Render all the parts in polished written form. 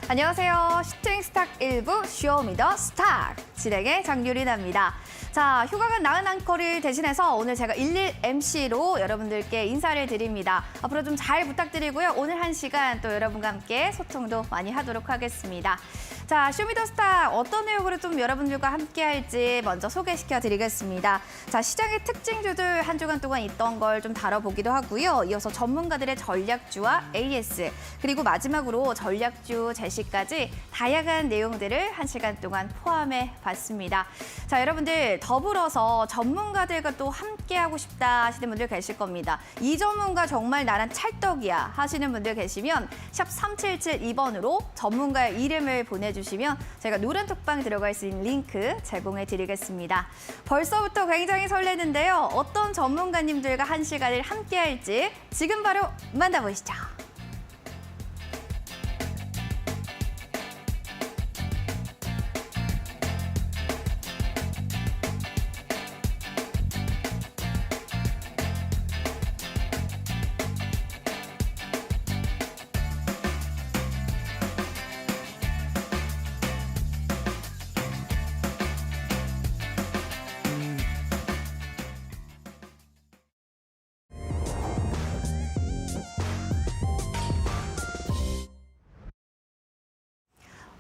안녕하세요. 슈팅 스탁 1부 쇼미더 스탁 진행의 장유리나입니다. 자, 휴가가 나은 앵커를 대신해서 오늘 제가 일일 MC로 여러분들께 인사를 드립니다. 앞으로 좀 잘 부탁드리고요. 오늘 1시간 또 여러분과 함께 소통도 많이 하도록 하겠습니다. 자, 쇼미더 스탁 어떤 내용으로 좀 여러분들과 함께 할지 먼저 소개시켜 드리겠습니다. 자, 시장의 특징주들 한 주간 동안 있던 걸 좀 다뤄보기도 하고요. 이어서 전문가들의 전략주와 AS, 그리고 마지막으로 전략주 제시까지 다양한 내용들을 1시간 동안 포함해 봤습니다. 자, 여러분들 더불어서 전문가들과 또 함께하고 싶다 하시는 분들 계실 겁니다. 이 전문가 정말 나랑 찰떡이야 하시는 분들 계시면 샵 3772번으로 전문가의 이름을 보내주시면 제가 노란톡방 들어갈 수 있는 링크 제공해 드리겠습니다. 벌써부터 굉장히 설레는데요. 어떤 전문가님들과 1시간을 함께 할지 지금 바로 만나보시죠.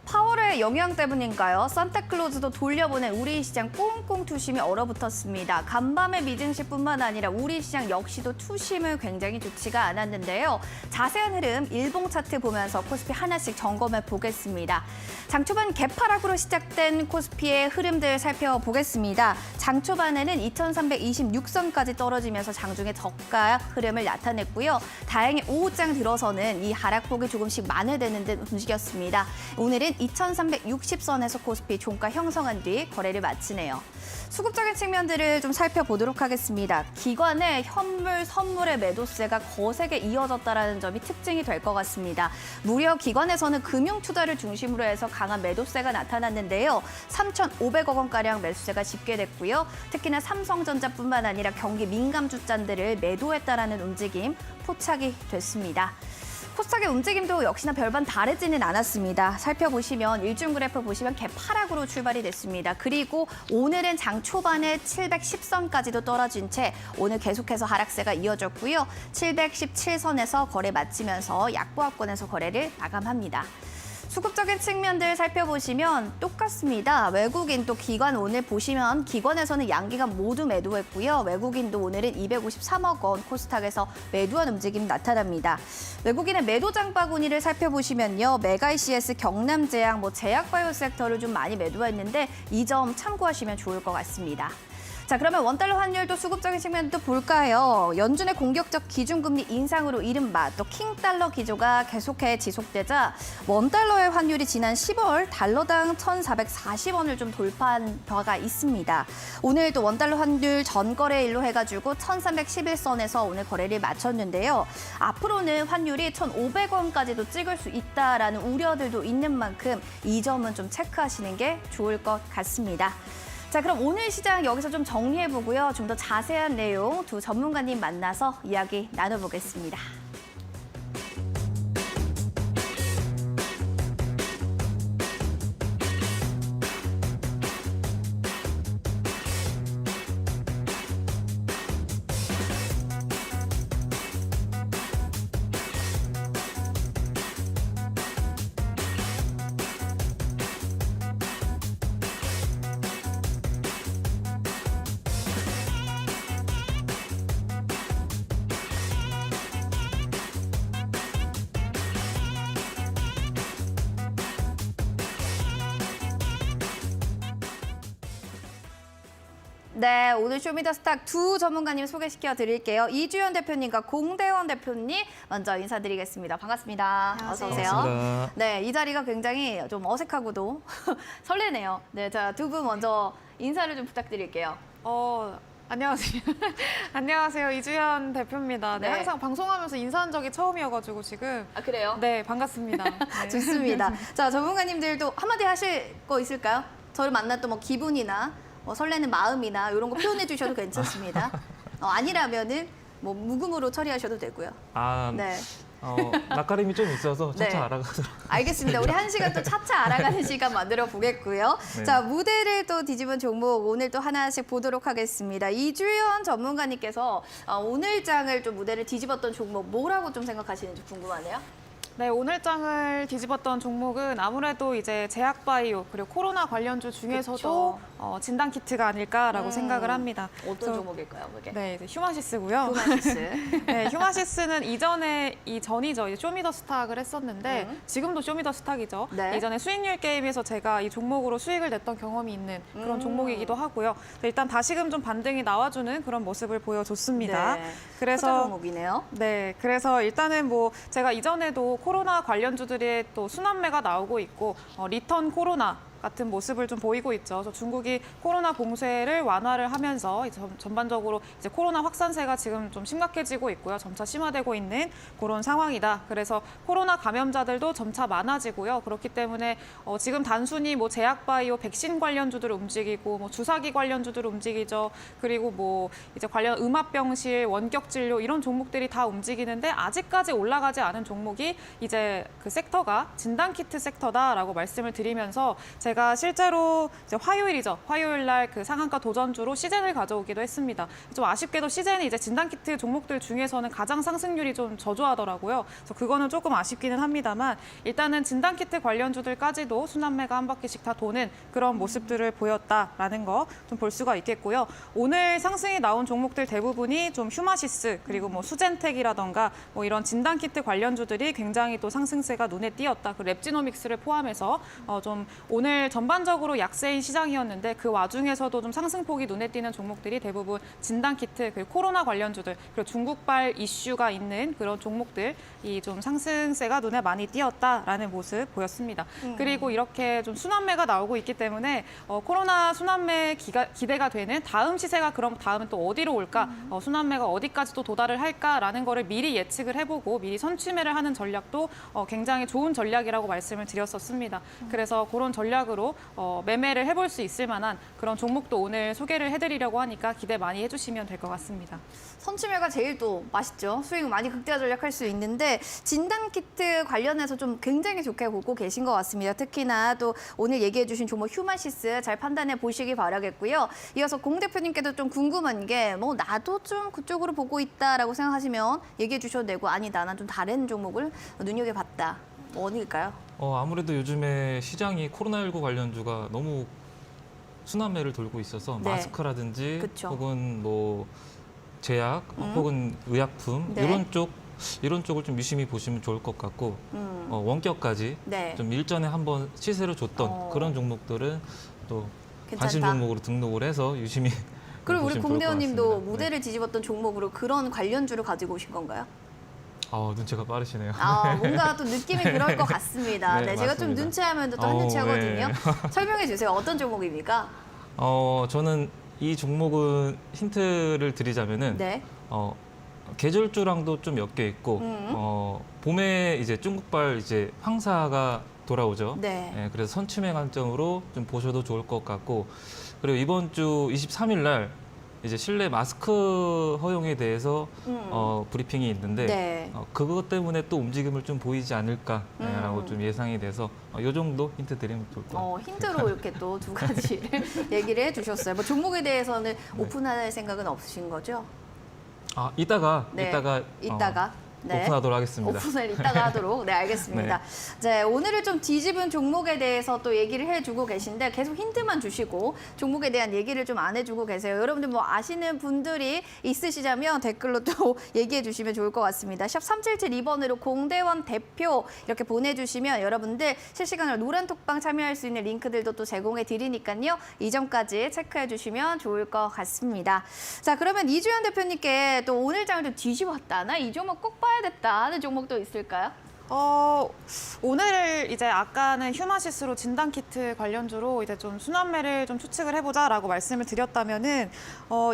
파월의 영향 때문인가요? 산타클로즈도 돌려보낸 우리 시장 꽁꽁 투심이 얼어붙었습니다. 간밤의 미증시뿐만 아니라 우리 시장 역시도 투심은 굉장히 좋지가 않았는데요. 자세한 흐름 일봉 차트 보면서 코스피 하나씩 점검해 보겠습니다. 장 초반 개파락으로 시작된 코스피의 흐름들 살펴보겠습니다. 장 초반에는 2326선까지 떨어지면서 장중에 저가 흐름을 나타냈고요. 다행히 오후장 들어서는 이 하락폭이 조금씩 만회되는 듯 움직였습니다. 오늘은 2360선에서 코스피 종가 형성한 뒤 거래를 마치네요. 수급적인 측면들을 좀 살펴보도록 하겠습니다. 기관의 현물, 선물의 매도세가 거세게 이어졌다는 점이 특징이 될 것 같습니다. 무려 기관에서는 금융 투자를 중심으로 해서 강한 매도세가 나타났는데요. 3,500억 원가량 매수세가 집계됐고요. 특히나 삼성전자뿐만 아니라 경기 민감 주잔들을 매도했다라는 움직임 포착이 됐습니다. 코스닥의 움직임도 역시나 별반 다르지는 않았습니다. 살펴보시면 일중 그래프 보시면 개파락으로 출발이 됐습니다. 그리고 오늘은 장 초반에 710선까지도 떨어진 채 오늘 계속해서 하락세가 이어졌고요. 717선에서 거래 마치면서 약보합권에서 거래를 마감합니다. 수급적인 측면들 살펴보시면 똑같습니다. 외국인 또 기관 오늘 보시면 기관에서는 양기관 모두 매도했고요. 외국인도 오늘은 253억 원 코스닥에서 매도한 움직임 나타납니다. 외국인의 매도 장바구니를 살펴보시면요. 메가이CS, 경남제약, 제약바이오 섹터를 좀 많이 매도했는데 이 점 참고하시면 좋을 것 같습니다. 자, 그러면 원달러 환율도 수급적인 측면도 볼까요? 연준의 공격적 기준금리 인상으로 이른바 또 킹달러 기조가 계속해 지속되자 원달러의 환율이 지난 10월 달러당 1,440원을 좀 돌파한 바가 있습니다. 오늘 또 원달러 환율 전거래일로 해가지고 1,311선에서 오늘 거래를 마쳤는데요. 앞으로는 환율이 1,500원까지도 찍을 수 있다라는 우려들도 있는 만큼 이 점은 좀 체크하시는 게 좋을 것 같습니다. 자, 그럼 오늘 시장 여기서 좀 정리해보고요. 좀 더 자세한 내용 두 전문가님 만나서 이야기 나눠보겠습니다. 네, 오늘 쇼미더스탁 두 전문가님 소개시켜 드릴게요. 이주연 대표님과 공대원 대표님 먼저 인사드리겠습니다. 반갑습니다. 안녕하세요. 어서 오세요. 반갑습니다. 네, 이 자리가 굉장히 좀 어색하고도 설레네요. 네, 자, 두 분 먼저 인사를 좀 부탁드릴게요. 안녕하세요. 안녕하세요. 이주연 대표입니다. 네, 네. 항상 방송하면서 인사한 적이 처음이어가지고 지금. 아, 그래요? 네, 반갑습니다. 네. 좋습니다. 자, 전문가님들도 한마디 하실 거 있을까요? 저를 만난 또 기분이나 설레는 마음이나 이런 거 표현해 주셔도 괜찮습니다. 아니라면은 묵음으로 처리하셔도 되고요. 아, 네. 낯가림이 좀 있어서 차차 네. 알아가도록. 알겠습니다. 우리 1시간 또 차차 알아가는 시간 만들어 보겠고요. 네. 자, 무대를 또 뒤집은 종목 오늘 또 하나씩 보도록 하겠습니다. 이주연 전문가님께서 오늘 장을 좀 무대를 뒤집었던 종목 뭐라고 좀 생각하시는지 궁금하네요. 네, 오늘 장을 뒤집었던 종목은 아무래도 이제 제약바이오 그리고 코로나 관련주 중에서도 진단 키트가 아닐까라고 생각을 합니다. 어떤 그래서- 종목일까요, 그게? 네, 이제 휴마시스고요. 휴마시스. 네, 휴마시스는 전이죠. 이제 쇼미더스탁을 했었는데 지금도 쇼미더스탁이죠. 네. 이전에 수익률 게임에서 제가 이 종목으로 수익을 냈던 경험이 있는 그런 종목이기도 하고요. 일단 다시금 좀 반등이 나와주는 그런 모습을 보여줬습니다. 네. 그래서 투자 종목이네요. 네, 그래서 일단은 뭐 제가 이전에도 코로나 관련주들의 또 순환매가 나오고 있고 리턴 코로나 같은 모습을 좀 보이고 있죠. 그래서 중국이 코로나 봉쇄를 완화를 하면서 이제 전반적으로 이제 코로나 확산세가 지금 좀 심각해지고 있고요. 점차 심화되고 있는 그런 상황이다. 그래서 코로나 감염자들도 점차 많아지고요. 그렇기 때문에 지금 단순히 뭐 제약바이오 백신 관련주들을 움직이고 뭐 주사기 관련주들을 움직이죠. 그리고 뭐 이제 관련 음압병실, 원격진료 이런 종목들이 다 움직이는데 아직까지 올라가지 않은 종목이 이제 그 섹터가 진단키트 섹터다라고 말씀을 드리면서 제가 실제로 이제 화요일이죠. 화요일 날 그 상한가 도전주로 시젠을 가져오기도 했습니다. 좀 아쉽게도 시젠이 이제 진단키트 종목들 중에서는 가장 상승률이 좀 저조하더라고요. 그래서 그거는 조금 아쉽기는 합니다만 일단은 진단키트 관련주들까지도 순환매가 한 바퀴씩 다 도는 그런 모습들을 보였다라는 거 좀 볼 수가 있겠고요. 오늘 상승이 나온 종목들 대부분이 좀 휴마시스 그리고 뭐 수젠텍이라던가 뭐 이런 진단키트 관련주들이 굉장히 또 상승세가 눈에 띄었다. 그 랩지노믹스를 포함해서 좀 오늘 전반적으로 약세인 시장이었는데 그 와중에서도 좀 상승폭이 눈에 띄는 종목들이 대부분 진단키트, 그리고 코로나 관련주들, 그리고 중국발 이슈가 있는 그런 종목들이 좀 상승세가 눈에 많이 띄었다라는 모습 보였습니다. 그리고 이렇게 좀 순환매가 나오고 있기 때문에 코로나 순환매 기대가 되는 다음 시세가 그럼 다음은 또 어디로 올까? 순환매가 어디까지 또 도달을 할까라는 거를 미리 예측을 해보고 미리 선취매를 하는 전략도 굉장히 좋은 전략이라고 말씀을 드렸었습니다. 그래서 그런 전략으로 매매를 해볼 수 있을 만한 그런 종목도 오늘 소개를 해드리려고 하니까 기대 많이 해주시면 될 것 같습니다. 선취매가 제일 또 맛있죠. 수익 많이 극대화 전략할 수 있는데 진단키트 관련해서 좀 굉장히 좋게 보고 계신 것 같습니다. 특히나 또 오늘 얘기해 주신 종목 휴마시스 잘 판단해 보시기 바라겠고요. 이어서 공 대표님께도 좀 궁금한 게 뭐 나도 좀 그쪽으로 보고 있다라고 생각하시면 얘기해 주셔도 되고 아니다 난 좀 다른 종목을 눈여겨봤다. 뭐 어디일까요? 아무래도 요즘에 시장이 코로나19 관련주가 너무 순환매를 돌고 있어서 네. 마스크라든지 그쵸. 혹은 뭐 제약 혹은 의약품 네. 이런 쪽을 좀 유심히 보시면 좋을 것 같고 원격까지 네. 좀 일전에 한번 시세를 줬던 어. 그런 종목들은 또 관심 괜찮다. 종목으로 등록을 해서 유심히 그리고 우리 보시면 좋을 것 공대원님도 같습니다. 무대를 뒤집었던 종목으로 그런 관련주를 가지고 오신 건가요? 눈치가 빠르시네요. 뭔가 또 느낌이 그럴 것 같습니다. 네, 네, 제가 좀 맞습니다. 눈치하면 또 한눈치 하거든요. 네. 설명해 주세요. 어떤 종목입니까? 저는 이 종목은 힌트를 드리자면은 네. 계절주랑도 좀 엮여 있고 봄에 이제 중국발 이제 황사가 돌아오죠. 네. 그래서 선취매 관점으로 좀 보셔도 좋을 것 같고 그리고 이번 주 23일 날 이제 실내 마스크 허용에 대해서 브리핑이 있는데 네. 그것 때문에 또 움직임을 좀 보이지 않을까라고 좀 예상이 돼서 이 정도 힌트 드리면 좋을 것 같아요. 힌트로 이렇게 또 두 가지를 얘기를 해주셨어요. 뭐 종목에 대해서는 네. 오픈할 생각은 없으신 거죠? 이따가 네. 이따가 네. 오픈하도록 하겠습니다. 오픈을 이따가 하도록. 네, 알겠습니다. 네, 오늘은 좀 뒤집은 종목에 대해서 또 얘기를 해주고 계신데 계속 힌트만 주시고 종목에 대한 얘기를 좀 안 해주고 계세요. 여러분들 뭐 아시는 분들이 있으시자면 댓글로 또 얘기해 주시면 좋을 것 같습니다. 샵 3772번으로 공대원 대표 이렇게 보내주시면 여러분들 실시간으로 노란 톡방 참여할 수 있는 링크들도 또 제공해 드리니까요. 이 점까지 체크해 주시면 좋을 것 같습니다. 자, 그러면 이주연 대표님께 또 오늘 장을 좀 뒤집었다. 나 이 종목 꼭 봐야겠다 하는 종목도 있을까요? 오늘 이제 아까는 휴마시스로 진단키트 관련주로 이제 좀 순환매를 좀 추측을 해보자라고 말씀을 드렸다면은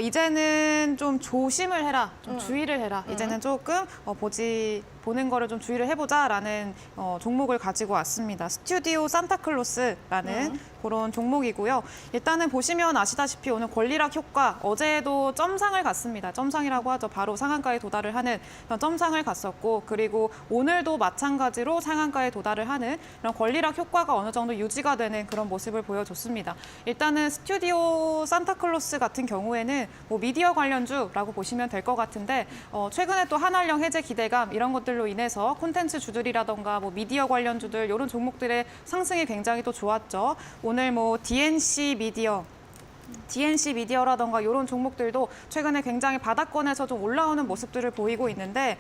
이제는 좀 조심을 해라, 좀 주의를 해라. 이제는 조금 보지 보는 거를 좀 주의를 해보자라는 종목을 가지고 왔습니다. 스튜디오 산타클로스라는 그런 종목이고요. 일단은 보시면 아시다시피 오늘 권리락 효과 어제도 점상을 갔습니다. 점상이라고 하죠. 바로 상한가에 도달을 하는 그런 점상을 갔었고 그리고 오늘도 마찬가지로 상한가에 도달을 하는 이런 권리락 효과가 어느 정도 유지가 되는 그런 모습을 보여줬습니다. 일단은 스튜디오 산타클로스 같은 경우에는 뭐 미디어 관련주라고 보시면 될 것 같은데 최근에 또 한알령 해제 기대감 이런 것들로 인해서 콘텐츠 주들이라던가 뭐 미디어 관련주들 이런 종목들의 상승이 굉장히 또 좋았죠. 오늘 뭐 DNC 미디어라던가 이런 종목들도 최근에 굉장히 바닥권에서 좀 올라오는 모습들을 보이고 있는데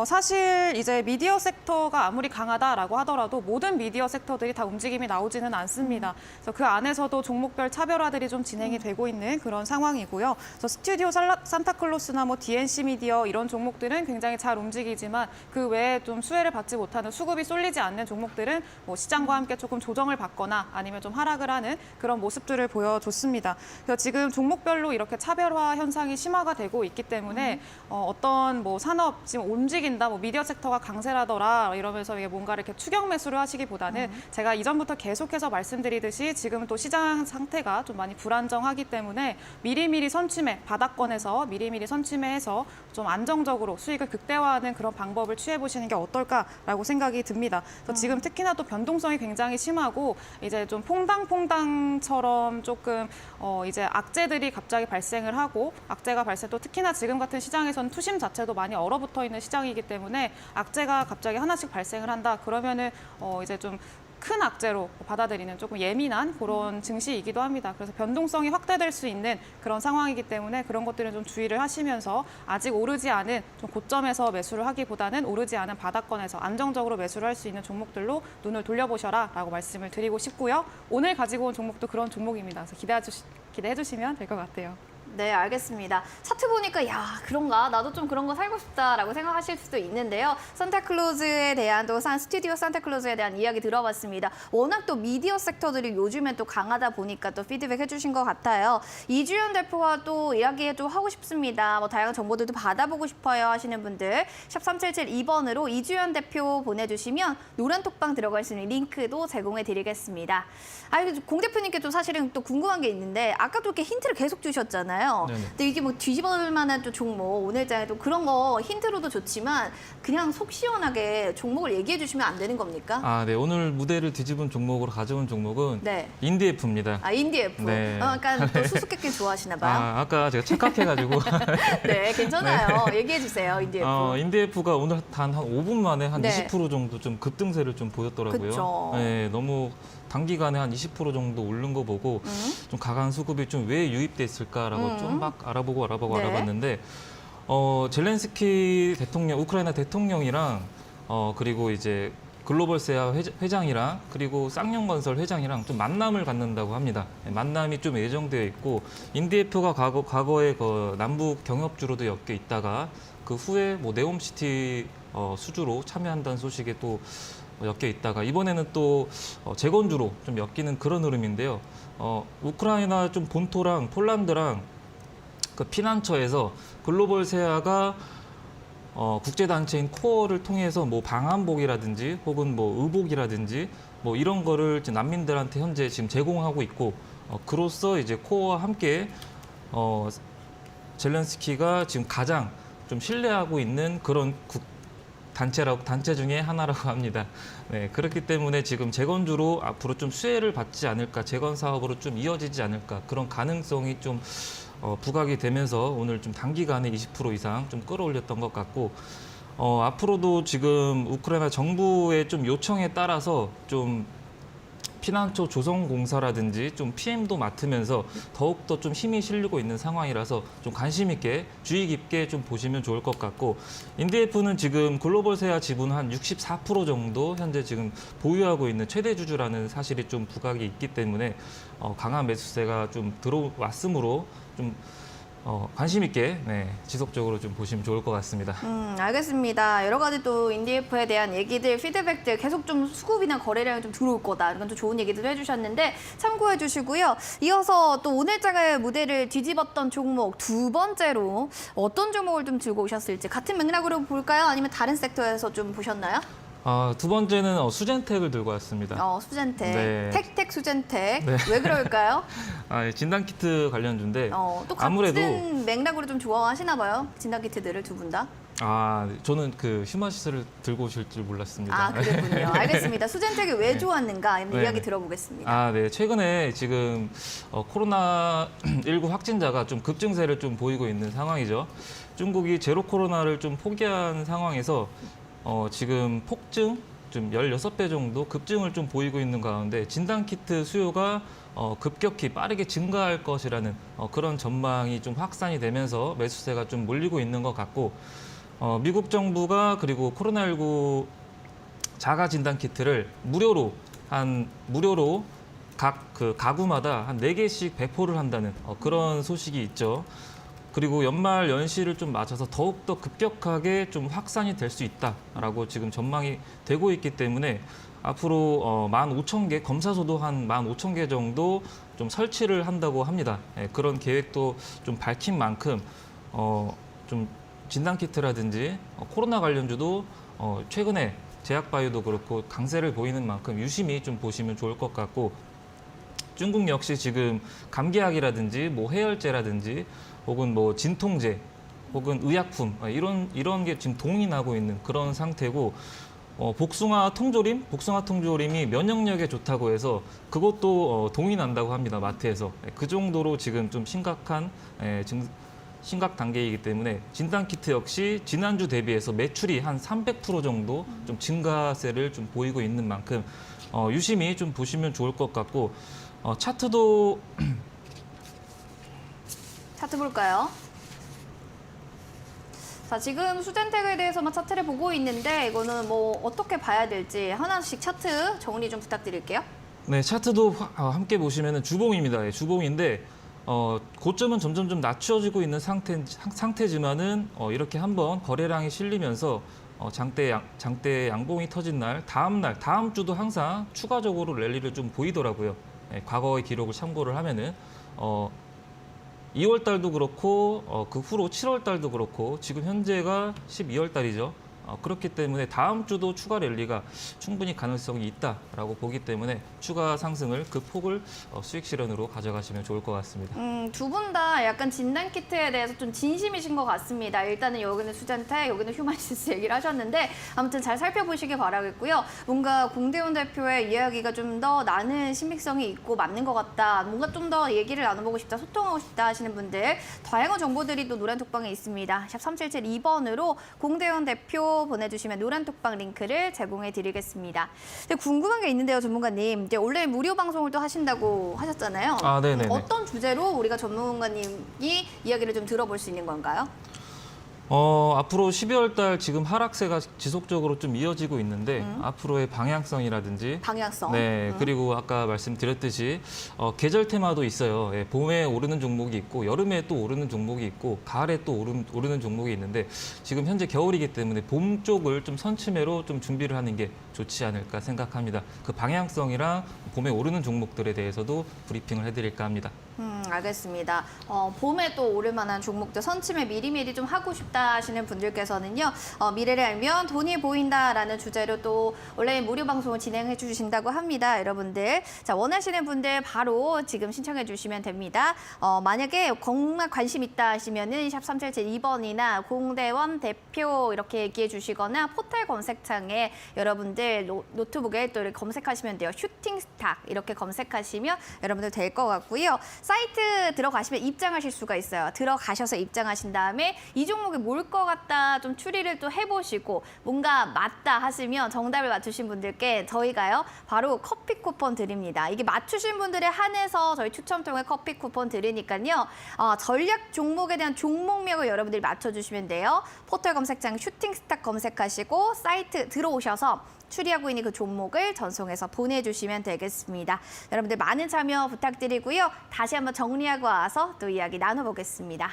사실 이제 미디어 섹터가 아무리 강하다라고 하더라도 모든 미디어 섹터들이 다 움직임이 나오지는 않습니다. 그래서 그 안에서도 종목별 차별화들이 좀 진행이 되고 있는 그런 상황이고요. 그래서 스튜디오 산타클로스나 뭐 DNC 미디어 이런 종목들은 굉장히 잘 움직이지만 그 외에 좀 수혜를 받지 못하는 수급이 쏠리지 않는 종목들은 뭐 시장과 함께 조금 조정을 받거나 아니면 좀 하락을 하는 그런 모습들을 보여줬습니다. 그래서 지금 종목별로 이렇게 차별화 현상이 심화가 되고 있기 때문에 어떤 뭐 산업 지금 움직인다, 뭐 미디어 섹터가 강세라더라 이러면서 이게 뭔가 이렇게 추격 매수를 하시기보다는 제가 이전부터 계속해서 말씀드리듯이 지금 또 시장 상태가 좀 많이 불안정하기 때문에 미리미리 선취매, 바닥권에서 미리미리 선취매해서 좀 안정적으로 수익을 극대화하는 그런 방법을 취해보시는 게 어떨까라고 생각이 듭니다. 그래서 지금 특히나 또 변동성이 굉장히 심하고 이제 좀 퐁당퐁당처럼 조금 이제 악재들이 갑자기 발생을 하고 악재가 발생 또 특히나 지금 같은 시장에서는 투심 자체도 많이 얼어붙어 있는 시장이기 때문에 악재가 갑자기 하나씩 발생을 한다 그러면은 이제 좀 큰 악재로 받아들이는 조금 예민한 그런 증시이기도 합니다. 그래서 변동성이 확대될 수 있는 그런 상황이기 때문에 그런 것들은 좀 주의를 하시면서 아직 오르지 않은 좀 고점에서 매수를 하기보다는 오르지 않은 바닥권에서 안정적으로 매수를 할 수 있는 종목들로 눈을 돌려보셔라라고 말씀을 드리고 싶고요. 오늘 가지고 온 종목도 그런 종목입니다. 그래서 기대해 주시면 될 것 같아요. 네, 알겠습니다. 차트 보니까 야, 그런가? 나도 좀 그런 거 살고 싶다라고 생각하실 수도 있는데요. 산타클로즈에 대한 또 스튜디오 산타클로즈에 대한 이야기 들어봤습니다. 워낙 또 미디어 섹터들이 요즘엔 또 강하다 보니까 또 피드백 해주신 것 같아요. 이주연 대표와 또 이야기 좀 하고 싶습니다. 뭐 다양한 정보들도 받아보고 싶어요 하시는 분들 샵 3772번으로 이주연 대표 보내주시면 노란 톡방 들어갈 수 있는 링크도 제공해 드리겠습니다. 공 대표님께 좀 사실은 또 궁금한 게 있는데 아까도 이렇게 힌트를 계속 주셨잖아요. 네네. 근데 이게 뭐 뒤집어볼 만한 또 종목, 오늘장에도 그런 거 힌트로도 좋지만 그냥 속 시원하게 종목을 얘기해 주시면 안 되는 겁니까? 아, 네. 오늘 무대를 뒤집은 종목으로 가져온 종목은 네. 인디에프입니다. 아, 인디에프. 네. 약간 또 수수께끼 좋아하시나 봐요. 아까 제가 착각해가지고 네, 괜찮아요. 얘기해 주세요, 인디에프. 인디에프가 오늘 단 한 5분 만에 한 네. 20% 정도 좀 급등세를 좀 보였더라고요. 그쵸. 네, 너무 단기간에 한 20% 정도 오른 거 보고 좀 강한 수급이 좀 왜 유입됐을까라고 좀 막 알아보고 네. 알아봤는데 젤렌스키 대통령, 우크라이나 대통령이랑 그리고 이제 글로벌세아 회장이랑 그리고 쌍용건설 회장이랑 좀 만남을 갖는다고 합니다. 만남이 좀 예정되어 있고 인디에프가 과거에 그 남북 경협주로도 엮여 있다가 그 후에 뭐 네옴시티 수주로 참여한다는 소식에 또 엮여 있다가 이번에는 또 재건주로 좀 엮이는 그런 흐름인데요. 우크라이나 좀 본토랑 폴란드랑 그 피난처에서 글로벌세아가 국제단체인 코어를 통해서 뭐 방한복이라든지 혹은 뭐 의복이라든지 뭐 이런 거를 난민들한테 현재 지금 제공하고 있고 그로써 이제 코어와 함께 젤렌스키가 지금 가장 좀 신뢰하고 있는 그런 단체 중에 하나라고 합니다. 네, 그렇기 때문에 지금 재건주로 앞으로 좀 수혜를 받지 않을까, 재건 사업으로 좀 이어지지 않을까 그런 가능성이 좀 부각이 되면서 오늘 좀 단기간에 20% 이상 좀 끌어올렸던 것 같고 앞으로도 지금 우크라이나 정부의 좀 요청에 따라서 좀 피난처 조성 공사라든지 좀 PM도 맡으면서 더욱더 좀 힘이 실리고 있는 상황이라서 좀 관심 있게 주의 깊게 좀 보시면 좋을 것 같고 인디에프는 지금 글로벌세아 지분 한 64% 정도 현재 지금 보유하고 있는 최대 주주라는 사실이 좀 부각이 있기 때문에 강한 매수세가 좀 들어왔으므로 좀 관심 있게 지속적으로 좀 보시면 좋을 것 같습니다. 알겠습니다. 여러 가지 또 인디에프에 대한 얘기들, 피드백들 계속 좀 수급이나 거래량이 좀 들어올 거다. 이런 또 좋은 얘기들 해주셨는데 참고해 주시고요. 이어서 또 오늘장의 무대를 뒤집었던 종목 두 번째로 어떤 종목을 좀 들고 오셨을지 같은 맥락으로 볼까요? 아니면 다른 섹터에서 좀 보셨나요? 두 번째는 수젠텍을 들고 왔습니다. 수젠텍. 네. 택택 수젠텍. 네. 왜 그럴까요? 진단키트 관련주인데 또 같은 아무래도 맥락으로 좀 좋아하시나 봐요. 진단키트들을 두 분 다. 저는 그 휴마시스를 들고 오실 줄 몰랐습니다. 그랬군요. 알겠습니다. 수젠텍이 왜 좋았는가 네. 이야기 들어보겠습니다. 네. 최근에 지금 코로나19 확진자가 좀 급증세를 좀 보이고 있는 상황이죠. 중국이 제로 코로나를 좀 포기한 상황에서 지금 폭증, 좀 16배 정도 급증을 좀 보이고 있는 가운데 진단키트 수요가 급격히 빠르게 증가할 것이라는 그런 전망이 좀 확산이 되면서 매수세가 좀 몰리고 있는 것 같고 미국 정부가 그리고 코로나19 자가 진단키트를 무료로 각 그 가구마다 한 4개씩 배포를 한다는 그런 소식이 있죠. 그리고 연말 연시를 좀 맞춰서 더욱더 급격하게 좀 확산이 될 수 있다라고 지금 전망이 되고 있기 때문에 앞으로 15,000개, 검사소도 한 15,000개 정도 좀 설치를 한다고 합니다. 그런 계획도 좀 밝힌 만큼 좀 진단키트라든지 코로나 관련주도 최근에 제약바이오도 그렇고 강세를 보이는 만큼 유심히 좀 보시면 좋을 것 같고 중국 역시 지금 감기약이라든지 뭐 해열제라든지 혹은 뭐 진통제 혹은 의약품 이런 게 지금 동인하고 있는 그런 상태고 복숭아 통조림이 면역력에 좋다고 해서 그것도 동인한다고 합니다. 마트에서. 그 정도로 지금 좀 심각 단계이기 때문에 진단키트 역시 지난주 대비해서 매출이 한 300% 정도 좀 증가세를 좀 보이고 있는 만큼 유심히 좀 보시면 좋을 것 같고 차트도 차트 볼까요? 자, 지금 수젠텍에 대해서만 차트를 보고 있는데 이거는 뭐 어떻게 봐야 될지 하나씩 차트 정리 좀 부탁드릴게요. 네, 차트도 함께 보시면 주봉입니다. 주봉인데 고점은 점점 좀 낮춰지고 있는 상태지만은 이렇게 한번 거래량이 실리면서 장대 양봉이 터진 다음 주도 항상 추가적으로 랠리를 좀 보이더라고요. 과거의 기록을 참고를 하면은 2월 달도 그렇고 그 후로 7월 달도 그렇고 지금 현재가 12월 달이죠. 그렇기 때문에 다음 주도 추가 랠리가 충분히 가능성이 있다라고 보기 때문에 추가 상승을 그 폭을 수익 실현으로 가져가시면 좋을 것 같습니다. 두 분 다 약간 진단키트에 대해서 좀 진심이신 것 같습니다. 일단은 여기는 수젠텍, 여기는 휴마시스 얘기를 하셨는데 아무튼 잘 살펴보시기 바라겠고요. 뭔가 공대훈 대표의 이야기가 좀 더 나는 신빙성이 있고 맞는 것 같다. 뭔가 좀 더 얘기를 나눠보고 싶다, 소통하고 싶다 하시는 분들 다양한 정보들이 또 노란톡방에 있습니다. 샵 3772번으로 공대훈 대표 보내주시면 노란톡방 링크를 제공해 드리겠습니다. 근데 궁금한 게 있는데요, 전문가님. 이제 온라인 무료 방송을 또 하신다고 하셨잖아요. 네네. 어떤 주제로 우리가 전문가님이 이야기를 좀 들어볼 수 있는 건가요? 앞으로 12월 달 지금 하락세가 지속적으로 좀 이어지고 있는데 앞으로의 방향성이라든지 방향성. 네, 그리고 아까 말씀드렸듯이 계절 테마도 있어요. 봄에 오르는 종목이 있고 여름에 또 오르는 종목이 있고 가을에 또 오르는 종목이 있는데 지금 현재 겨울이기 때문에 봄 쪽을 좀 선취매로 좀 준비를 하는 게 좋지 않을까 생각합니다. 그 방향성이랑 봄에 오르는 종목들에 대해서도 브리핑을 해드릴까 합니다. 알겠습니다. 봄에 또 오를 만한 종목들 선침에 미리미리 좀 하고 싶다 하시는 분들께서는요. 미래를 알면 돈이 보인다라는 주제로 또 온라인 무료 방송을 진행해 주신다고 합니다. 여러분들. 자, 원하시는 분들 바로 지금 신청해 주시면 됩니다. 만약에 정말 관심 있다 하시면은 샵 3772번이나 공대원 대표 이렇게 얘기해 주시거나 포털 검색창에 여러분들 노트북에 또 이렇게 검색하시면 돼요. 슈팅스탁 이렇게 검색하시면 여러분들 될 것 같고요. 사이트 들어가시면 입장하실 수가 있어요. 들어가셔서 입장하신 다음에 이 종목이 뭘 것 같다 좀 추리를 또 해보시고 뭔가 맞다 하시면 정답을 맞추신 분들께 저희가요 바로 커피 쿠폰 드립니다. 이게 맞추신 분들에 한해서 저희 추첨 통해 커피 쿠폰 드리니까요. 전략 종목에 대한 종목명을 여러분들이 맞춰주시면 돼요. 포털 검색창 슈팅스탁 검색하시고 사이트 들어오셔서 추리하고 있는 그 종목을 전송해서 보내주시면 되겠습니다. 여러분들 많은 참여 부탁드리고요. 다시 한번 정리하고 와서 또 이야기 나눠보겠습니다.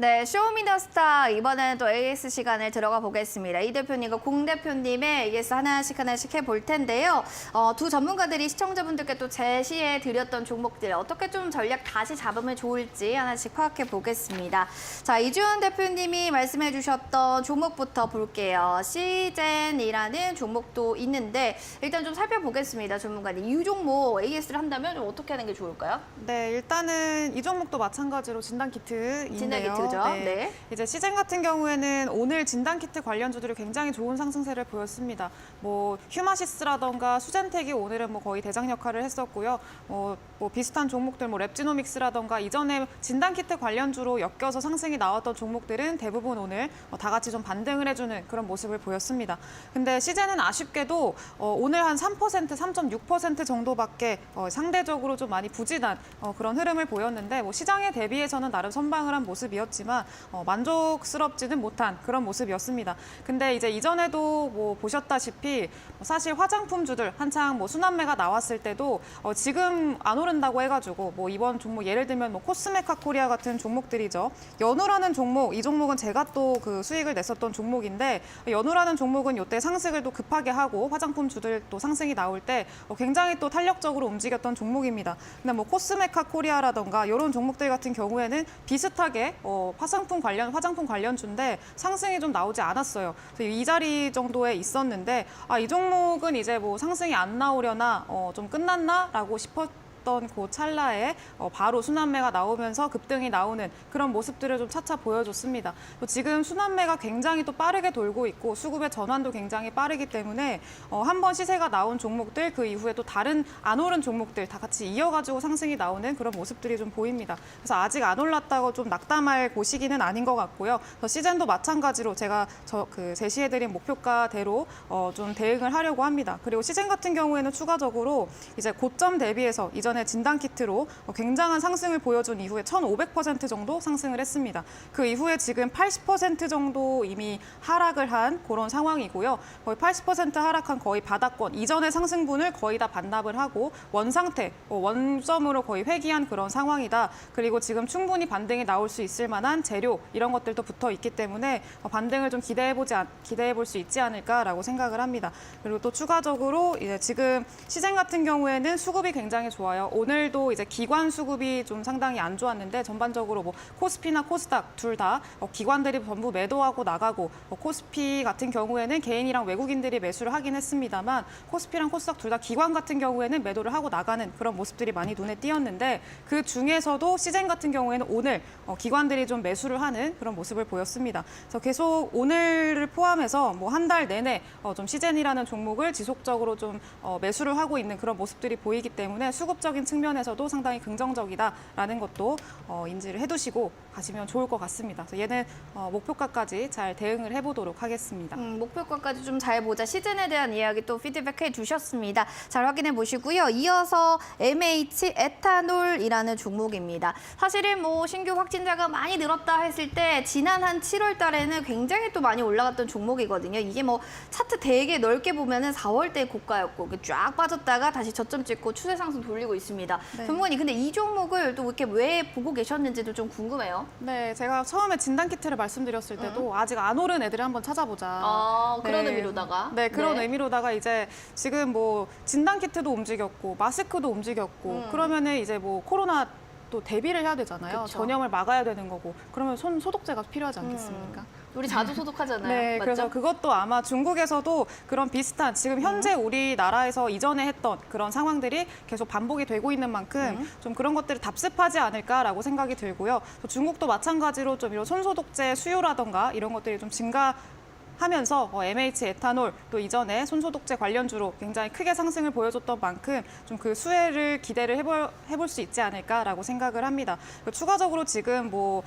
네, 쇼미더스타 이번에는 또 AS 시간을 들어가 보겠습니다. 이 대표님과 공 대표님의 AS 하나씩 해볼 텐데요. 두 전문가들이 시청자분들께 또 제시해 드렸던 종목들 어떻게 좀 전략 다시 잡으면 좋을지 하나씩 파악해 보겠습니다. 자, 이주연 대표님이 말씀해 주셨던 종목부터 볼게요. 시젠이라는 종목도 있는데 일단 좀 살펴보겠습니다. 전문가님. 이 종목 AS를 한다면 좀 어떻게 하는 게 좋을까요? 네, 일단은 이 종목도 마찬가지로 진단키트인데요. 진단키트죠. 네. 이제 시젠 같은 경우에는 오늘 진단키트 관련주들이 굉장히 좋은 상승세를 보였습니다. 뭐 휴마시스라던가 수젠텍이 오늘은 뭐 거의 대장 역할을 했었고요. 뭐 비슷한 종목들, 뭐 랩지노믹스라던가 이전에 진단키트 관련주로 엮여서 상승이 나왔던 종목들은 대부분 오늘 다 같이 좀 반등을 해주는 그런 모습을 보였습니다. 근데 시젠은 아쉽게도 오늘 한 3%, 3.6% 정도밖에 상대적으로 좀 많이 부진한 그런 흐름을 보였는데 뭐 시장에 대비해서는 나름 선방을 한 모습이었지만 만족스럽지는 못한 그런 모습이었습니다. 근데 이제 이전에도 뭐 보셨다시피 사실 화장품주들 한창 뭐 순환매가 나왔을 때도 지금 안 오른다고 해가지고 뭐 이번 종목 예를 들면 뭐 코스메카 코리아 같은 종목들이죠. 연우라는 종목, 이 종목은 제가 또 그 수익을 냈었던 종목인데 연우라는 종목은 이때 상승을 또 급하게 하고 화장품주들 또 상승이 나올 때 굉장히 또 탄력적으로 움직였던 종목입니다. 근데 뭐 코스메카 코리아라던가 이런 종목들 같은 경우에는 비슷하게 화장품 관련주인데 상승이 좀 나오지 않았어요. 그래서 이 자리 정도에 있었는데 이 종목은 이제 뭐 상승이 안 나오려나 좀 끝났나라고 싶었던 그 찰나에 바로 순환매가 나오면서 급등이 나오는 그런 모습들을 좀 차차 보여줬습니다. 또 지금 순환매가 굉장히 또 빠르게 돌고 있고 수급의 전환도 굉장히 빠르기 때문에 한번 시세가 나온 종목들 그 이후에 또 다른 안 오른 종목들 다 같이 이어가지고 상승이 나오는 그런 모습들이 좀 보입니다. 그래서 아직 안 올랐다고 좀 낙담할 고시기는 아닌 것 같고요. 시즌도 마찬가지로 제가 그 제시해드린 목표가대로 좀 대응을 하려고 합니다. 그리고 시즌 같은 경우에는 추가적으로 이제 고점 대비해서 이전에 진단키트로 굉장한 상승을 보여준 이후에 1,500% 정도 상승을 했습니다. 그 이후에 지금 80% 정도 이미 하락을 한 그런 상황이고요. 거의 80% 하락한 거의 바닥권, 이전의 상승분을 거의 다 반납을 하고 원상태, 원점으로 거의 회귀한 그런 상황이다. 그리고 지금 충분히 반등이 나올 수 있을 만한 재료 이런 것들도 붙어 있기 때문에 반등을 좀 기대해 볼 수 있지 않을까라고 생각을 합니다. 그리고 또 추가적으로 이제 지금 시즌 같은 경우에는 수급이 굉장히 좋아요. 오늘도 이제 기관 수급이 좀 상당히 안 좋았는데 전반적으로 뭐 코스피나 코스닥 둘 다 기관들이 전부 매도하고 나가고 코스피 같은 경우에는 개인이랑 외국인들이 매수를 하긴 했습니다만 코스피랑 코스닥 둘 다 기관 같은 경우에는 매도를 하고 나가는 그런 모습들이 많이 눈에 띄었는데 그 중에서도 시젠 같은 경우에는 오늘 기관들이 좀 매수를 하는 그런 모습을 보였습니다. 그래서 계속 오늘을 포함해서 뭐 한 달 내내 좀 시젠이라는 종목을 지속적으로 좀 매수를 하고 있는 그런 모습들이 보이기 때문에 수급적인 측면에서도 상당히 긍정적이다라는 것도 인지를 해두시고 가시면 좋을 것 같습니다. 그래서 얘는 목표가까지 잘 대응을 해보도록 하겠습니다. 목표가까지 좀 잘 보자. 시즌에 대한 이야기 또 피드백해 주셨습니다. 잘 확인해 보시고요. 이어서 MH 에탄올이라는 종목입니다. 사실은 뭐 신규 확진자가 많이 늘었다 했을 때 지난 한 7월 달에는 굉장히 또 많이 올라갔던 종목이거든요. 이게 뭐 차트 되게 넓게 보면은 4월 때 고가였고 쫙 빠졌다가 다시 저점 찍고 추세 상승 돌리고 있습니다. 네. 전문가님, 근데 이 종목을 또 이렇게 왜 보고 계셨는지도 좀 궁금해요. 네, 제가 처음에 진단키트를 말씀드렸을 때도 아직 안 오른 애들을 한번 찾아보자. 그런 네. 의미로다가. 네, 그런 의미로다가 이제 지금 뭐 진단키트도 움직였고 마스크도 움직였고 그러면은 이제 뭐 코로나 또 대비를 해야 되잖아요. 그쵸. 전염을 막아야 되는 거고 그러면 손 소독제가 필요하지 않겠습니까? 우리 자주 소독하잖아요. 네, 맞죠? 그래서 그것도 아마 중국에서도 그런 비슷한 지금 현재 우리나라에서 이전에 했던 그런 상황들이 계속 반복이 되고 있는 만큼 좀 그런 것들이 답습하지 않을까라고 생각이 들고요. 또 중국도 마찬가지로 좀 이런 손소독제 수요라던가 이런 것들이 좀 하면서 MH 에탄올 또 이전에 손소독제 관련주로 굉장히 크게 상승을 보여줬던 만큼 좀 그 수혜를 기대를 해볼 수 있지 않을까라고 생각을 합니다. 추가적으로 지금 뭐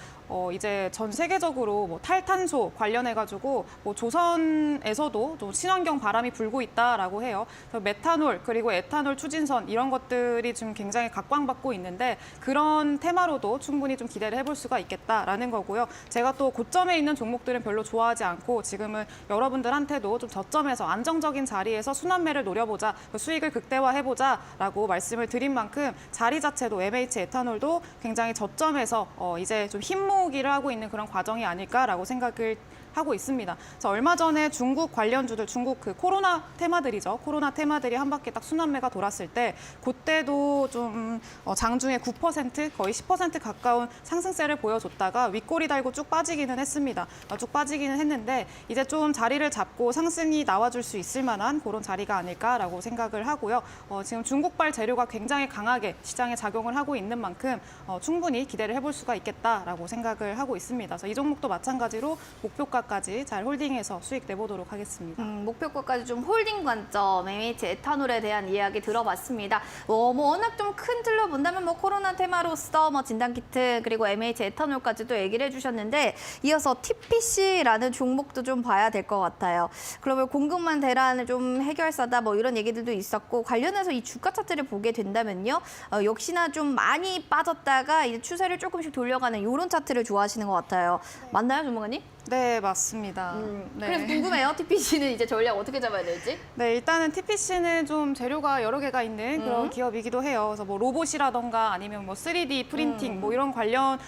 이제 전 세계적으로 뭐 탈탄소 관련해가지고 뭐 조선에서도 좀 친환경 바람이 불고 있다라고 해요. 그래서 메탄올 그리고 에탄올 추진선 이런 것들이 지금 굉장히 각광받고 있는데 그런 테마로도 충분히 좀 기대를 해볼 수가 있겠다라는 거고요. 제가 또 고점에 있는 종목들은 별로 좋아하지 않고 지금은 지금은 여러분들한테도 좀 저점에서 안정적인 자리에서 순환매를 노려보자, 그 수익을 극대화해보자라고 말씀을 드린 만큼 자리 자체도 MH 에탄올도 굉장히 저점에서 이제 좀 힘 모으기를 하고 있는 그런 과정이 아닐까라고 생각을 하고 있습니다. 그래서 얼마 전에 중국 관련주들, 중국 그 코로나 테마들이죠. 코로나 테마들이 한 바퀴 딱 순환매가 돌았을 때 그때도 좀 장중에 9% 거의 10% 가까운 상승세를 보여줬다가 윗꼬리 달고 쭉 빠지기는 했습니다. 쭉 빠지기는 했는데 이제 좀 자리를 잡고 상승이 나와줄 수 있을 만한 그런 자리가 아닐까라고 생각을 하고요. 지금 중국발 재료가 굉장히 강하게 시장에 작용을 하고 있는 만큼 충분히 기대를 해볼 수가 있겠다라고 생각을 하고 있습니다. 그래서 이 종목도 마찬가지로 목표가 까지 잘 홀딩해서 수익 내보도록 하겠습니다. 목표가까지 좀 홀딩 관점, MH 에탄올에 대한 이야기 들어봤습니다. 뭐 워낙 좀 큰 틀로 본다면 뭐 코로나 테마로서 뭐 진단키트 그리고 MH 에탄올까지도 얘기를 해주셨는데 이어서 TPC라는 종목도 좀 봐야 될 것 같아요. 그러면 공급망 대란을 좀 해결사다 뭐 이런 얘기들도 있었고 관련해서 이 주가 차트를 보게 된다면요. 역시나 좀 많이 빠졌다가 이제 추세를 조금씩 돌려가는 이런 차트를 좋아하시는 것 같아요. 맞나요, 전문가님? 네, 맞습니다. 네. 그래서 궁금해요. TPC는 이제 전략 어떻게 잡아야 될지? 네, 일단은 TPC는 좀 재료가 여러 개가 있는 그런 기업이기도 해요. 그래서 뭐 로봇이라던가 아니면 뭐 3D 프린팅 뭐 이런 관련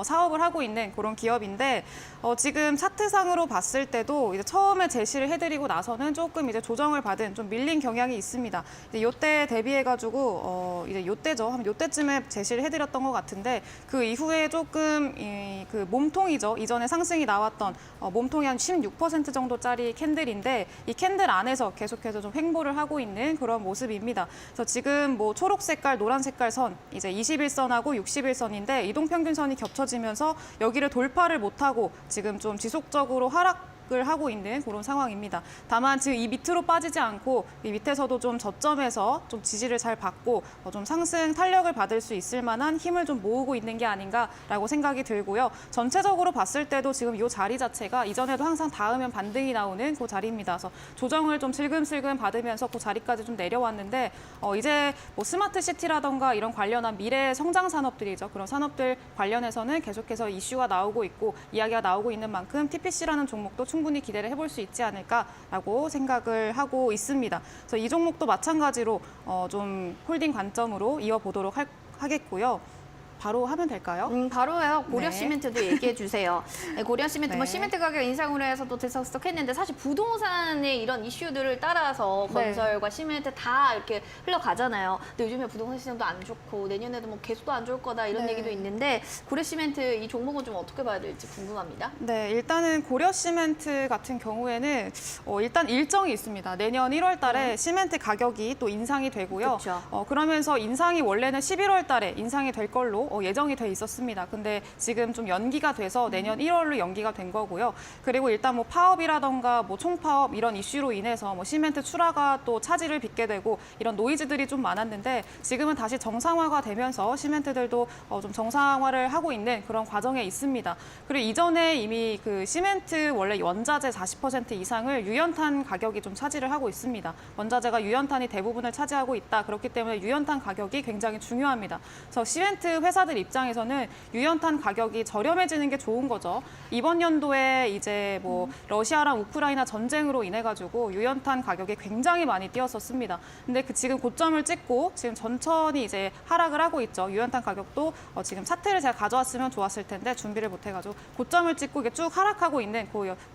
사업을 하고 있는 그런 기업인데 지금 차트상으로 봤을 때도 이제 처음에 제시를 해드리고 나서는 조금 이제 조정을 받은 좀 밀린 경향이 있습니다. 이제 요때 대비해가지고 이제 요때죠. 한 요때쯤에 제시를 해드렸던 것 같은데 그 이후에 조금 그 몸통이죠. 이전에 상승이 나왔던 몸통이 한 16% 정도짜리 캔들인데 이 캔들 안에서 계속해서 좀 횡보를 하고 있는 그런 모습입니다. 그래서 지금 뭐 초록 색깔, 노란 색깔 선 이제 21선하고 61선인데 이동평균선이 겹쳐지면서 여기를 돌파를 못하고 지금 좀 지속적으로 하락을 하고 있는 그런 상황입니다. 다만 지금 이 밑으로 빠지지 않고 이 밑에서도 좀 저점에서 좀 지지를 잘 받고 좀 상승 탄력을 받을 수 있을 만한 힘을 좀 모으고 있는 게 아닌가라고 생각이 들고요. 전체적으로 봤을 때도 지금 이 자리 자체가 이전에도 항상 닿으면 반등이 나오는 그 자리입니다. 그래서 조정을 좀 슬금슬금 받으면서 그 자리까지 좀 내려왔는데 이제 뭐 스마트 시티라던가 이런 관련한 미래 성장 산업들이죠. 그런 산업들 관련해서는 계속해서 이슈가 나오고 있고 이야기가 나오고 있는 만큼 TPC라는 종목도 충분히 기대를 해볼 수 있지 않을까라고 생각을 하고 있습니다. 그래서 이 종목도 마찬가지로 좀 홀딩 관점으로 이어보도록 하겠고요. 바로 하면 될까요? 바로요. 고려 네. 시멘트도 얘기해 주세요. 네, 고려 시멘트, 뭐 네. 시멘트 가격 인상으로 해서도 들썩들썩했는데 사실 부동산의 이런 이슈들을 따라서 네. 건설과 시멘트 다 이렇게 흘러가잖아요. 근데 요즘에 부동산 시장도 안 좋고 내년에도 뭐 계속도 안 좋을 거다 이런 네. 얘기도 있는데 고려 시멘트 이 종목은 좀 어떻게 봐야 될지 궁금합니다. 네, 일단은 고려 시멘트 같은 경우에는 일단 일정이 있습니다. 내년 1월 달에 시멘트 가격이 또 인상이 되고요. 그렇죠. 그러면서 인상이 원래는 11월 달에 인상이 될 걸로 예정이 돼 있었습니다. 근데 지금 좀 연기가 돼서 내년 1월로 연기가 된 거고요. 그리고 일단 뭐 파업이라던가 뭐 총파업 이런 이슈로 인해서 뭐 시멘트 출하가 또 차질을 빚게 되고 이런 노이즈들이 좀 많았는데 지금은 다시 정상화가 되면서 시멘트들도 좀 정상화를 하고 있는 그런 과정에 있습니다. 그리고 이전에 이미 그 시멘트 원래 원자재 40% 이상을 유연탄 가격이 좀 차지를 하고 있습니다. 원자재가 유연탄이 대부분을 차지하고 있다. 그렇기 때문에 유연탄 가격이 굉장히 중요합니다. 그래서 시멘트 회사들 입장에서는 유연탄 가격이 저렴해지는 게 좋은 거죠. 이번 연도에 이제 뭐 러시아랑 우크라이나 전쟁으로 인해 가지고 유연탄 가격이 굉장히 많이 뛰었었습니다. 근데 지금 고점을 찍고 지금 천천히 이제 하락을 하고 있죠. 유연탄 가격도 지금 차트를 제가 가져왔으면 좋았을 텐데 준비를 못 해가지고 고점을 찍고 이게 쭉 하락하고 있는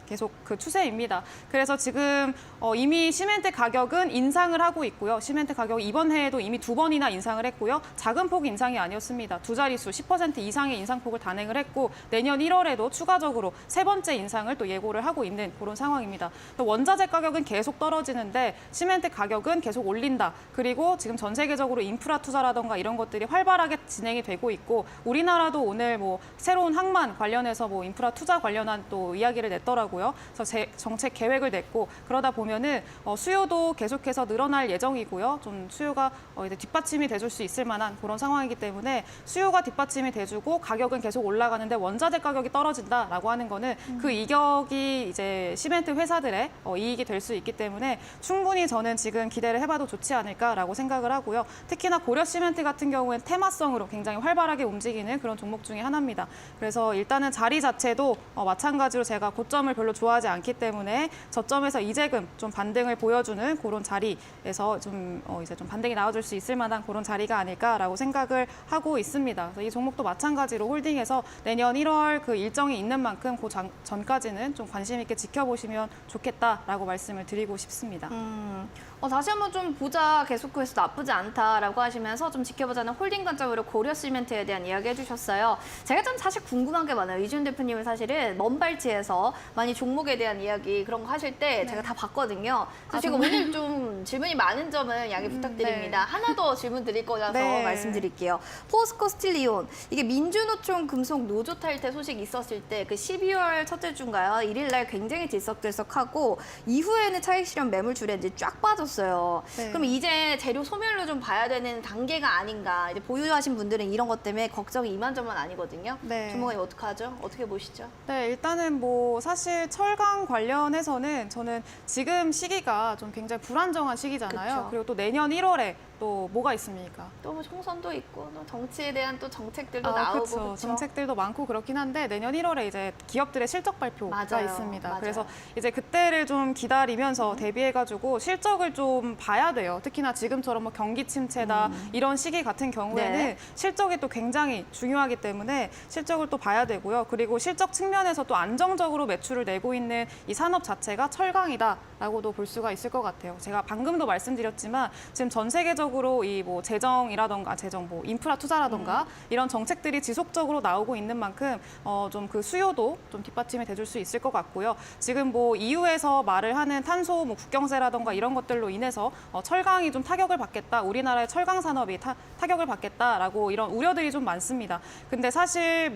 계속 그 추세입니다. 그래서 지금 이미 시멘트 가격은 인상을 하고 있고요. 시멘트 가격 이번 해에도 이미 2번이나 인상을 했고요. 작은 폭 인상이 아니었습니다. 두 자릿수 10% 이상의 인상폭을 단행을 했고 내년 1월에도 추가적으로 3번째 인상을 또 예고를 하고 있는 그런 상황입니다. 원자재 가격은 계속 떨어지는데 시멘트 가격은 계속 올린다. 그리고 지금 전 세계적으로 인프라 투자라던가 이런 것들이 활발하게 진행이 되고 있고 우리나라도 오늘 뭐 새로운 항만 관련해서 뭐 인프라 투자 관련한 또 이야기를 냈더라고요. 그래서 정책 계획을 냈고 그러다 보면은 수요도 계속해서 늘어날 예정이고요. 좀 수요가 이제 뒷받침이 돼줄 수 있을 만한 그런 상황이기 때문에 수요 수요가 뒷받침이 돼주고 가격은 계속 올라가는데 원자재 가격이 떨어진다라고 하는 거는 그 이격이 이제 시멘트 회사들의 이익이 될 수 있기 때문에 충분히 저는 지금 기대를 해봐도 좋지 않을까라고 생각을 하고요. 특히나 고려 시멘트 같은 경우엔 테마성으로 굉장히 활발하게 움직이는 그런 종목 중에 하나입니다. 그래서 일단은 자리 자체도 마찬가지로 제가 고점을 별로 좋아하지 않기 때문에 저점에서 이제금 좀 반등을 보여주는 그런 자리에서 이제 좀 반등이 나와줄 수 있을 만한 그런 자리가 아닐까라고 생각을 하고 있습니다. 그래서 이 종목도 마찬가지로 홀딩해서 내년 1월 그 일정이 있는 만큼 그 전까지는 좀 관심 있게 지켜보시면 좋겠다라고 말씀을 드리고 싶습니다. 다시 한번 좀 보자 계속해서 나쁘지 않다라고 하시면서 좀 지켜보자는 홀딩 관점으로 고려 시멘트에 대한 이야기 해주셨어요. 제가 좀 사실 궁금한 게 많아요. 이준 대표님은 사실은 먼발치에서 많이 종목에 대한 이야기 그런 거 하실 때 제가 다 봤거든요. 그래서 제가 오늘 좀 질문이 많은 점은 양해 부탁드립니다. 네. 하나 더 질문 드릴 거라서 네. 말씀드릴게요. 포스코 스틸리온 이게 민주노총 금속 노조 탈퇴 소식 있었을 때 그 12월 첫째 주인가요? 1일 날 굉장히 들썩들썩하고 이후에는 차익 실현 매물 줄에 이제 쫙 빠졌어요. 네. 그럼 이제 재료 소멸로 좀 봐야 되는 단계가 아닌가. 이제 보유하신 분들은 이런 것 때문에 걱정이 이만저만 아니거든요. 네. 전문가님 어떡하죠? 어떻게 보시죠? 네, 일단은 뭐 사실 철강 관련해서는 저는 지금 시기가 좀 굉장히 불안정한 시기잖아요. 그쵸. 그리고 또 내년 1월에 또 뭐가 있습니까? 또 총선도 있고 또 정치에 대한 또 정책들도 나오고 그쵸. 그쵸? 정책들도 많고 그렇긴 한데 내년 1월에 이제 기업들의 실적 발표가 맞아요. 있습니다. 맞아요. 그래서 이제 그때를 좀 기다리면서 대비해가지고 실적을 좀 봐야 돼요. 특히나 지금처럼 뭐 경기 침체다 이런 시기 같은 경우에는 네. 실적이 또 굉장히 중요하기 때문에 실적을 또 봐야 되고요. 그리고 실적 측면에서 또 안정적으로 매출을 내고 있는 이 산업 자체가 철강이다라고도 볼 수가 있을 것 같아요. 제가 방금도 말씀드렸지만 지금 전 세계적으로 이 뭐 재정이라던가 뭐 인프라 투자라던가 이런 정책들이 지속적으로 나오고 있는 만큼 좀 그 수요도 좀 뒷받침이 돼줄 수 있을 것 같고요. 지금 뭐 EU에서 말을 하는 탄소 뭐 국경세라던가 이런 것들로 인해서 철강이 좀 타격을 받겠다, 우리나라의 철강 산업이 타격을 받겠다라고 이런 우려들이 좀 많습니다. 근데 사실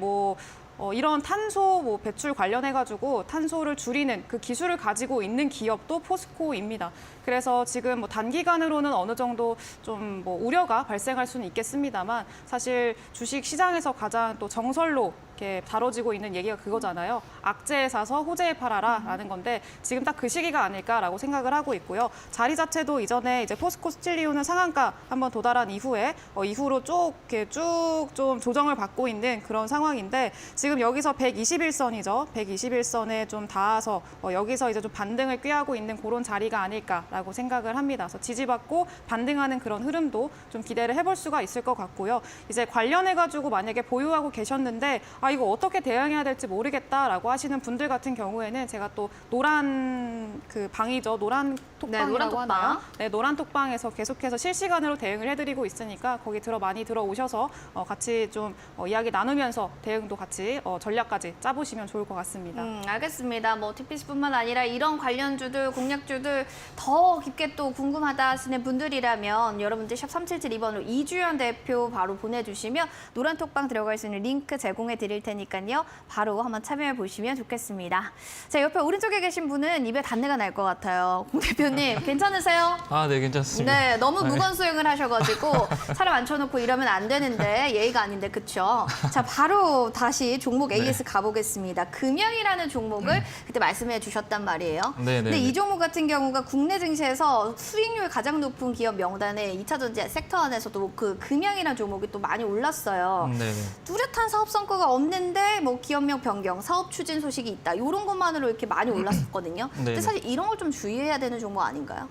이런 탄소 배출 관련해가지고 탄소를 줄이는 그 기술을 가지고 있는 기업도 포스코입니다. 그래서 지금 단기간으로는 어느 정도 좀 우려가 발생할 수는 있겠습니다만 사실 주식 시장에서 가장 또 정설로 이렇게 다뤄지고 있는 얘기가 그거잖아요. 악재에 사서 호재에 팔아라라는 건데 지금 딱 그 시기가 아닐까라고 생각을 하고 있고요. 자리 자체도 이전에 이제 포스코 스틸리온은 상한가 한번 도달한 이후에 이후로 쭉 좀 조정을 받고 있는 그런 상황인데 지금 여기서 121선이죠. 121선에 좀 닿아서 여기서 이제 좀 반등을 꾀하고 있는 그런 자리가 아닐까라고 생각을 합니다. 그래서 지지받고 반등하는 그런 흐름도 좀 기대를 해볼 수가 있을 것 같고요. 이제 관련해가지고 만약에 보유하고 계셨는데 이거 어떻게 대응해야 될지 모르겠다라고 하시는 분들 같은 경우에는 제가 또 노란 그 방이죠. 노란 톡방이라고 노란 톡방. 하나요? 네, 노란 톡방에서 계속해서 실시간으로 대응을 해드리고 있으니까 거기 많이 들어오셔서 같이 좀 이야기 나누면서 대응도 같이 전략까지 짜보시면 좋을 것 같습니다. 알겠습니다. TPC뿐만 아니라 이런 관련주들, 공략주들 더 깊게 또 궁금하다 하시는 분들이라면 여러분들 샵 3772번으로 이주연 대표 바로 보내주시면 노란 톡방 들어갈 수 있는 링크 제공해 드릴 테니까요. 바로 한번 참여해 보시면 좋겠습니다. 자, 옆에 오른쪽에 계신 분은 입에 단내가 날 것 같아요. 공 대표님 괜찮으세요? 네, 괜찮습니다. 네, 너무 네. 무건 수행을 하셔가지고 사람 앉혀놓고 이러면 안 되는데 예의가 아닌데 그쵸? 자, 바로 다시 종목 AS 가보겠습니다. 금양이라는 종목을 그때 말씀해 주셨단 말이에요. 네, 근데 이 종목 같은 경우가 국내 증시에서 수익률 가장 높은 기업 명단에 2차 전지 섹터 안에서도 그 금양이라는 종목이 또 많이 올랐어요. 네. 뚜렷한 사업 성과가 없는데 기업명 변경, 사업 추진 소식이 있다. 이런 것만으로 이렇게 많이 올랐었거든요. 근데 네네. 사실 이런 걸 좀 주의해야 되는 종목 아닌가요?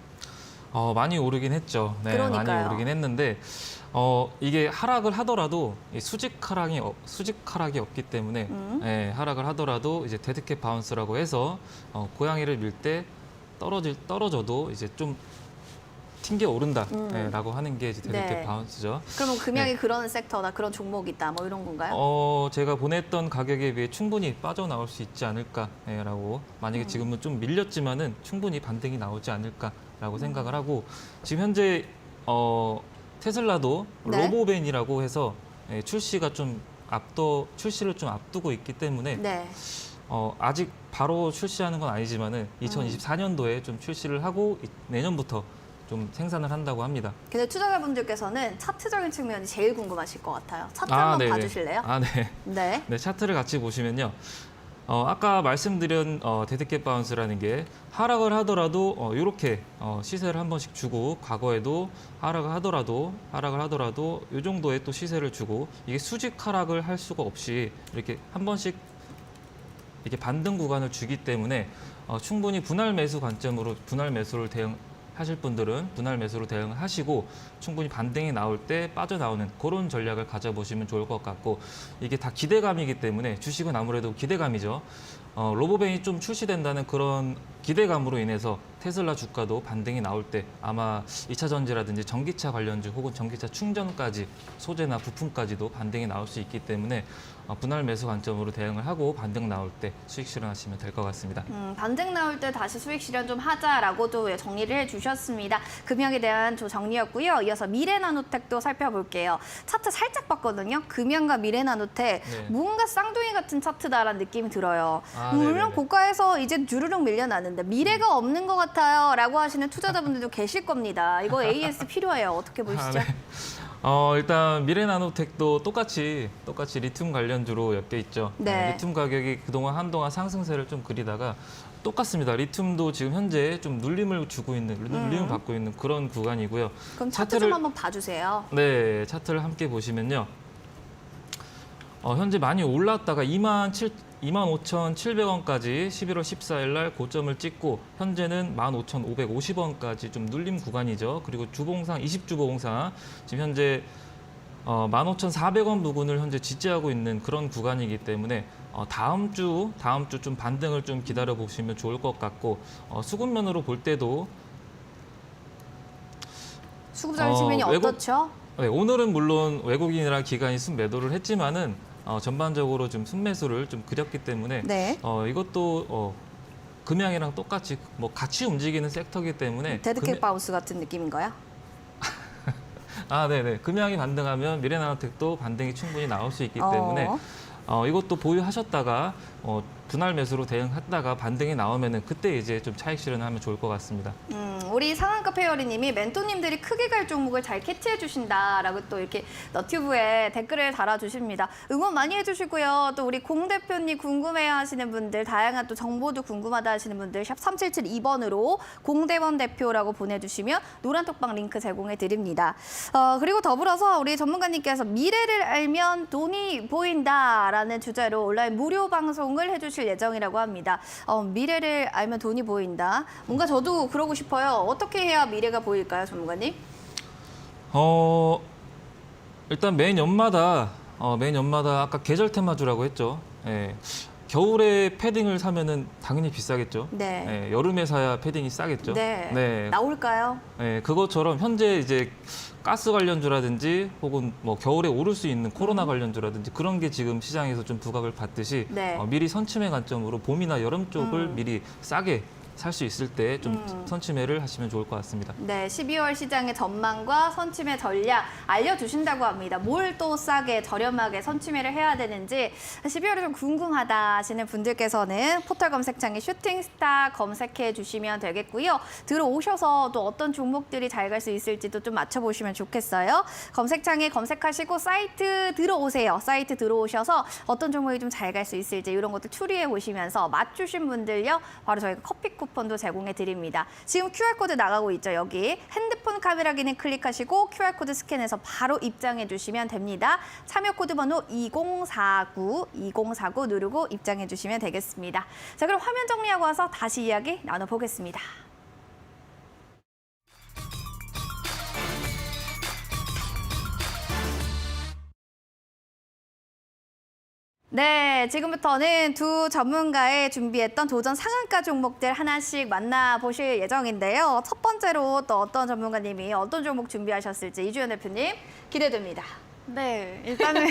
많이 오르긴 했죠. 네, 그러니까요. 많이 오르긴 했는데 이게 하락을 하더라도 이 수직 하락이 없기 때문에 하락을 하더라도 이제 데드캣 바운스라고 해서 고양이를 밀 때 떨어져도 이제 좀 튕겨 오른다라고 하는 게 이제 데드캣 네. 바운스죠. 그러면 금양이 그런 섹터다, 그런 종목이다, 이런 건가요? 제가 보냈던 가격에 비해 충분히 빠져나올 수 있지 않을까라고 만약에 지금은 좀 밀렸지만은 충분히 반등이 나오지 않을까라고 생각을 하고 지금 현재 테슬라도 네. 로보벤이라고 해서 출시를 좀 앞두고 있기 때문에 네. 아직 바로 출시하는 건 아니지만은 2024년도에 좀 출시를 하고 내년부터 좀 생산을 한다고 합니다. 근데 투자자분들께서는 차트적인 측면이 제일 궁금하실 것 같아요. 차트 아, 한번 네네. 봐주실래요? 네. 네. 네, 차트를 같이 보시면요. 아까 말씀드린 데드캣 바운스라는 게 하락을 하더라도 이렇게 시세를 한 번씩 주고 과거에도 하락을 하더라도 이 정도의 또 시세를 주고 이게 수직 하락을 할 수가 없이 이렇게 한 번씩 이렇게 반등 구간을 주기 때문에 충분히 분할 매수 관점으로 분할 매수를 대응하실 분들은 분할 매수로 대응하시고 충분히 반등이 나올 때 빠져나오는 그런 전략을 가져보시면 좋을 것 같고 이게 다 기대감이기 때문에 주식은 아무래도 기대감이죠. 로보뱅이 좀 출시된다는 그런 기대감으로 인해서 테슬라 주가도 반등이 나올 때 아마 2차 전지라든지 전기차 관련주 혹은 전기차 충전까지 소재나 부품까지도 반등이 나올 수 있기 때문에 분할 매수 관점으로 대응을 하고 반등 나올 때 수익 실현하시면 될 것 같습니다. 반등 나올 때 다시 수익 실현 좀 하자라고도 정리를 해주셨습니다. 금융에 대한 정리였고요. 이어서 미래나노텍도 살펴볼게요. 차트 살짝 봤거든요. 금융과 미래나노텍 네. 뭔가 쌍둥이 같은 차트다라는 느낌이 들어요. 물론 네네네. 고가에서 이제 주르륵 밀려나는데 미래가 없는 것 같아요 라고 하시는 투자자분들도 계실 겁니다. 이거 AS 필요해요. 어떻게 보시죠? 네. 일단 미래나노텍도 똑같이 리튬 관련주로 엮여 있죠. 네. 리튬 가격이 그동안 한동안 상승세를 좀 그리다가 똑같습니다. 리튬도 지금 현재 좀 눌림을 받고 있는 그런 구간이고요. 그럼 차트 좀 한번 봐주세요. 네, 차트를 함께 보시면요. 현재 많이 올랐다가 25,700원까지 11월 14일 날 고점을 찍고 현재는 15,550원까지 좀 눌림 구간이죠. 그리고 주봉상 20주 봉상 지금 현재 15,400원 부근을 현재 지지하고 있는 그런 구간이기 때문에 다음 주 좀 반등을 좀 기다려 보시면 좋을 것 같고 수급면으로 볼 때도 수급적인 측면이 어떻죠? 네, 오늘은 물론 외국인이랑 기관이 순매도를 했지만은 전반적으로 좀 순매수를 좀 그렸기 때문에 네. 이것도 금양이랑 똑같이 뭐 같이 움직이는 섹터이기 때문에 데드캣 바운스 같은 느낌인가요? 네네. 금양이 반등하면 미래나노텍도 반등이 충분히 나올 수 있기 때문에 이것도 보유하셨다가 분할 매수로 대응했다가 반등이 나오면은 그때 이제 좀 차익 실현을 하면 좋을 것 같습니다. 우리 상한가 페어리님이 멘토님들이 크게 갈 종목을 잘 캐치해 주신다라고 또 이렇게 너튜브에 댓글을 달아주십니다. 응원 많이 해주시고요. 또 우리 공 대표님 궁금해하시는 분들, 다양한 또 정보도 궁금하다 하시는 분들 샵 3772번으로 공대원 대표라고 보내주시면 노란톡방 링크 제공해 드립니다. 그리고 더불어서 우리 전문가님께서 미래를 알면 돈이 보인다라는 주제로 온라인 무료 방송을 해주실 예정이라고 합니다. 미래를 알면 돈이 보인다. 뭔가 저도 그러고 싶어요. 어떻게 해야 미래가 보일까요, 전문가님? 일단 매년 연마다 아까 계절 테마주라고 했죠. 예. 겨울에 패딩을 사면은 당연히 비싸겠죠. 네. 예, 여름에 사야 패딩이 싸겠죠. 네. 나올까요? 예, 그것처럼 현재 이제 가스 관련주라든지 혹은 뭐 겨울에 오를 수 있는 코로나 관련주라든지 그런 게 지금 시장에서 좀 부각을 받듯이 네. 미리 선침해 관점으로 봄이나 여름 쪽을 미리 싸게 살 수 있을 때 좀 선침해를 하시면 좋을 것 같습니다. 네, 12월 시장의 전망과 선침의 전략 알려주신다고 합니다. 뭘 또 싸게 저렴하게 선침해를 해야 되는지 12월에 좀 궁금하다 하시는 분들께서는 포털 검색창에 슈팅스타 검색해 주시면 되겠고요. 들어오셔서 또 어떤 종목들이 잘 갈 수 있을지도 좀 맞춰보시면 좋겠어요. 검색창에 검색하시고 사이트 들어오세요. 사이트 들어오셔서 어떤 종목이 좀 잘 갈 수 있을지 이런 것들 추리해 보시면서 맞추신 분들요. 바로 저희가 커피 쿠폰도 제공해 드립니다. 지금 QR코드 나가고 있죠. 여기 핸드폰 카메라 기능 클릭하시고 QR코드 스캔해서 바로 입장해 주시면 됩니다. 참여 코드 번호 2049 누르고 입장해 주시면 되겠습니다. 자, 그럼 화면 정리하고 와서 다시 이야기 나눠보겠습니다. 네, 지금부터는 두 전문가의 준비했던 도전 상한가 종목들 하나씩 만나보실 예정인데요. 첫 번째로 또 어떤 전문가님이 어떤 종목 준비하셨을지 이주연 대표님 기대됩니다. 네, 일단은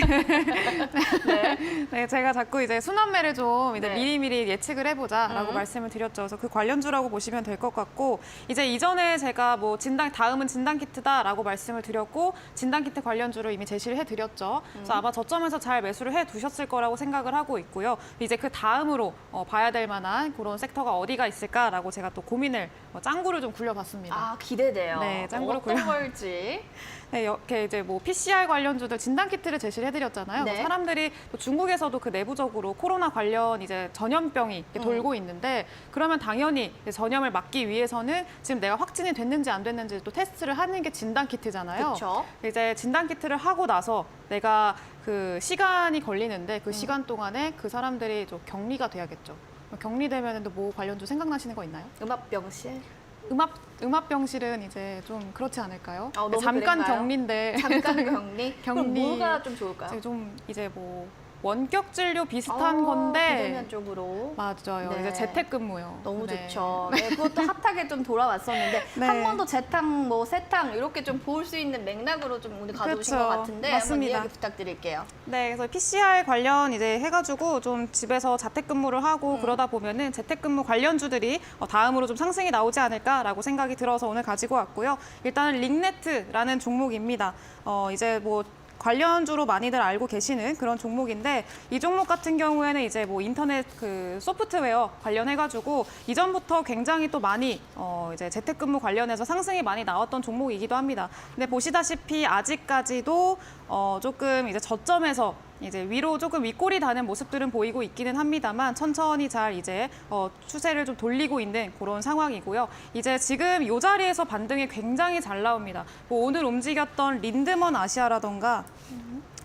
네, 제가 자꾸 이제 순환매를 좀 이제 네. 미리미리 예측을 해보자라고 말씀을 드렸죠. 그래서 그 관련주라고 보시면 될 것 같고 이제 이전에 제가 뭐 다음은 진단 키트다라고 말씀을 드렸고 진단 키트 관련주를 이미 제시를 해드렸죠. 그래서 아마 저점에서 잘 매수를 해두셨을 거라고 생각을 하고 있고요. 이제 그 다음으로 봐야 될 만한 그런 섹터가 어디가 있을까라고 제가 또 고민을 짱구를 좀 굴려봤습니다. 아, 기대돼요. 네, 짱구를 어떤 걸지. 네, 이렇게 이제 뭐 PCR 관련주들 진단 키트를 제시를 해드렸잖아요. 네. 사람들이 또 중국에서도 그 내부적으로 코로나 관련 이제 전염병이 이렇게 돌고 있는데 그러면 당연히 이제 전염을 막기 위해서는 지금 내가 확진이 됐는지 안 됐는지 또 테스트를 하는 게 진단 키트잖아요. 그렇죠. 이제 진단 키트를 하고 나서 내가 그 시간이 걸리는데 그 시간 동안에 그 사람들이 좀 격리가 돼야겠죠. 격리되면 또 뭐 관련주 생각나시는 거 있나요? 음압병실. 음압병실은 이제 좀 그렇지 않을까요? 너무 잠깐 그런가요? 격리인데 잠깐 격리? 그럼 격리. 뭐가 좀 좋을까요? 이제 좀 이제 뭐 원격 진료 비슷한 건데 비대면 쪽으로. 맞아요. 네. 이제 재택근무요. 너무 네. 좋죠. 네, 그것도 핫하게 좀 돌아왔었는데 네. 한 번 더 재탕, 뭐 세탕 이렇게 좀 볼 수 있는 맥락으로 좀 오늘 가져오신 그렇죠. 것 같은데 맞습니다. 한번 이야기 부탁드릴게요. 네, 그래서 PCR 관련 이제 해가지고 좀 집에서 자택근무를 하고 그러다 보면은 재택근무 관련주들이 다음으로 좀 상승이 나오지 않을까라고 생각이 들어서 오늘 가지고 왔고요. 일단은 링네트라는 종목입니다. 이제 뭐 관련주로 많이들 알고 계시는 그런 종목인데 이 종목 같은 경우에는 이제 뭐 인터넷 그 소프트웨어 관련해가지고 이전부터 굉장히 또 많이 이제 재택근무 관련해서 상승이 많이 나왔던 종목이기도 합니다. 근데 보시다시피 아직까지도 조금 이제 저점에서 이제 위로 조금 윗골이 다는 모습들은 보이고 있기는 합니다만 천천히 잘 이제 추세를 좀 돌리고 있는 그런 상황이고요. 이제 지금 이 자리에서 반등이 굉장히 잘 나옵니다. 뭐 오늘 움직였던 린드먼 아시아라던가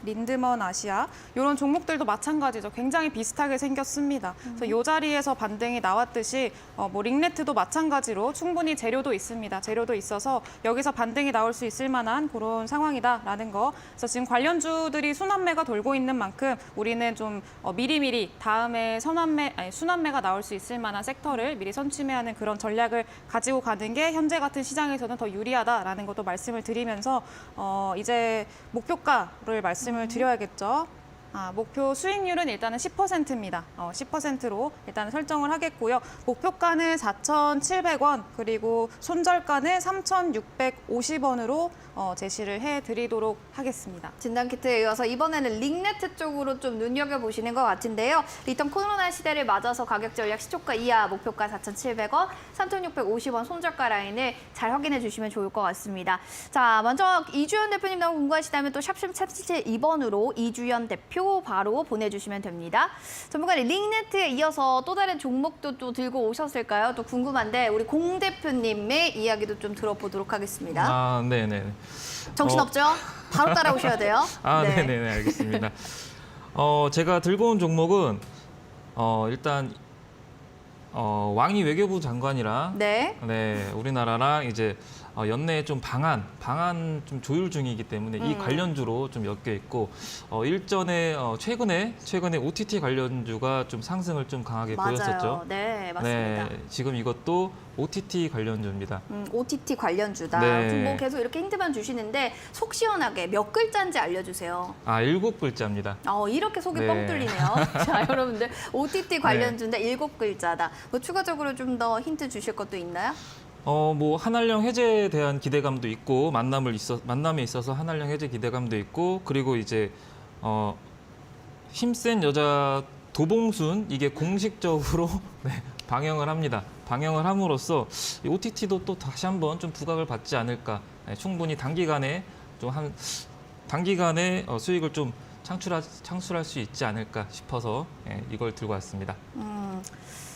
린드먼 아시아 이런 종목들도 마찬가지죠. 굉장히 비슷하게 생겼습니다. 그래서 이 자리에서 반등이 나왔듯이 뭐 링네트도 마찬가지로 충분히 재료도 있습니다. 재료도 있어서 여기서 반등이 나올 수 있을 만한 그런 상황이다라는 거. 그래서 지금 관련주들이 순환매가 돌고 있는 만큼 우리는 좀 미리미리 다음에 순환매가 나올 수 있을 만한 섹터를 미리 선취매하는 그런 전략을 가지고 가는 게 현재 같은 시장에서는 더 유리하다라는 것도 말씀을 드리면서 이제 목표가를 말씀을 드려야겠죠. 목표 수익률은 일단은 10%입니다. 10%로 일단 설정을 하겠고요. 목표가는 4,700원 그리고 손절가는 3,650원으로 제시를 해드리도록 하겠습니다. 진단키트에 이어서 이번에는 링네트 쪽으로 좀 눈여겨보시는 것 같은데요. 리턴 코로나 시대를 맞아서 가격 전략 시초가 이하 목표가 4,700원, 3,650원 손절가 라인을 잘 확인해 주시면 좋을 것 같습니다. 자, 먼저 이주연 대표님 너무 궁금하시다면 또 샵3777 2번으로 이주연 대표 바로 보내주시면 됩니다. 전문가님, 링네트에 이어서 또 다른 종목도 또 들고 오셨을까요? 또 궁금한데 우리 공 대표님의 이야기도 좀 들어보도록 하겠습니다. 네네. 정신없죠? 바로 따라오셔야 돼요. 네. 네네, 알겠습니다. 제가 들고 온 종목은 일단 왕이 외교부 장관이랑 네. 우리나라랑 이제 연내에 좀 방한 좀 조율 중이기 때문에 이 관련주로 좀 엮여 있고 일전에 최근에 OTT 관련주가 좀 상승을 좀 강하게 맞아요. 보였었죠. 네, 맞습니다. 지금 이것도 OTT 관련주입니다. OTT 관련주다. 네. 좀 뭐 계속 이렇게 힌트만 주시는데 속 시원하게 몇 글자인지 알려주세요. 7글자입니다. 이렇게 속이 네. 뻥 뚫리네요. 자, 여러분들 OTT 관련주인데 7글자다. 뭐 추가적으로 좀 더 힌트 주실 것도 있나요? 뭐 한알령 해제에 대한 기대감도 있고 만남에 있어서 한알령 해제 기대감도 있고 그리고 이제 힘센 여자 도봉순 이게 공식적으로 방영을 합니다. 방영을 함으로써 이 OTT도 또 다시 한번 좀 부각을 받지 않을까. 충분히 단기간에 수익을 좀 창출할 수 있지 않을까 싶어서 이걸 들고 왔습니다.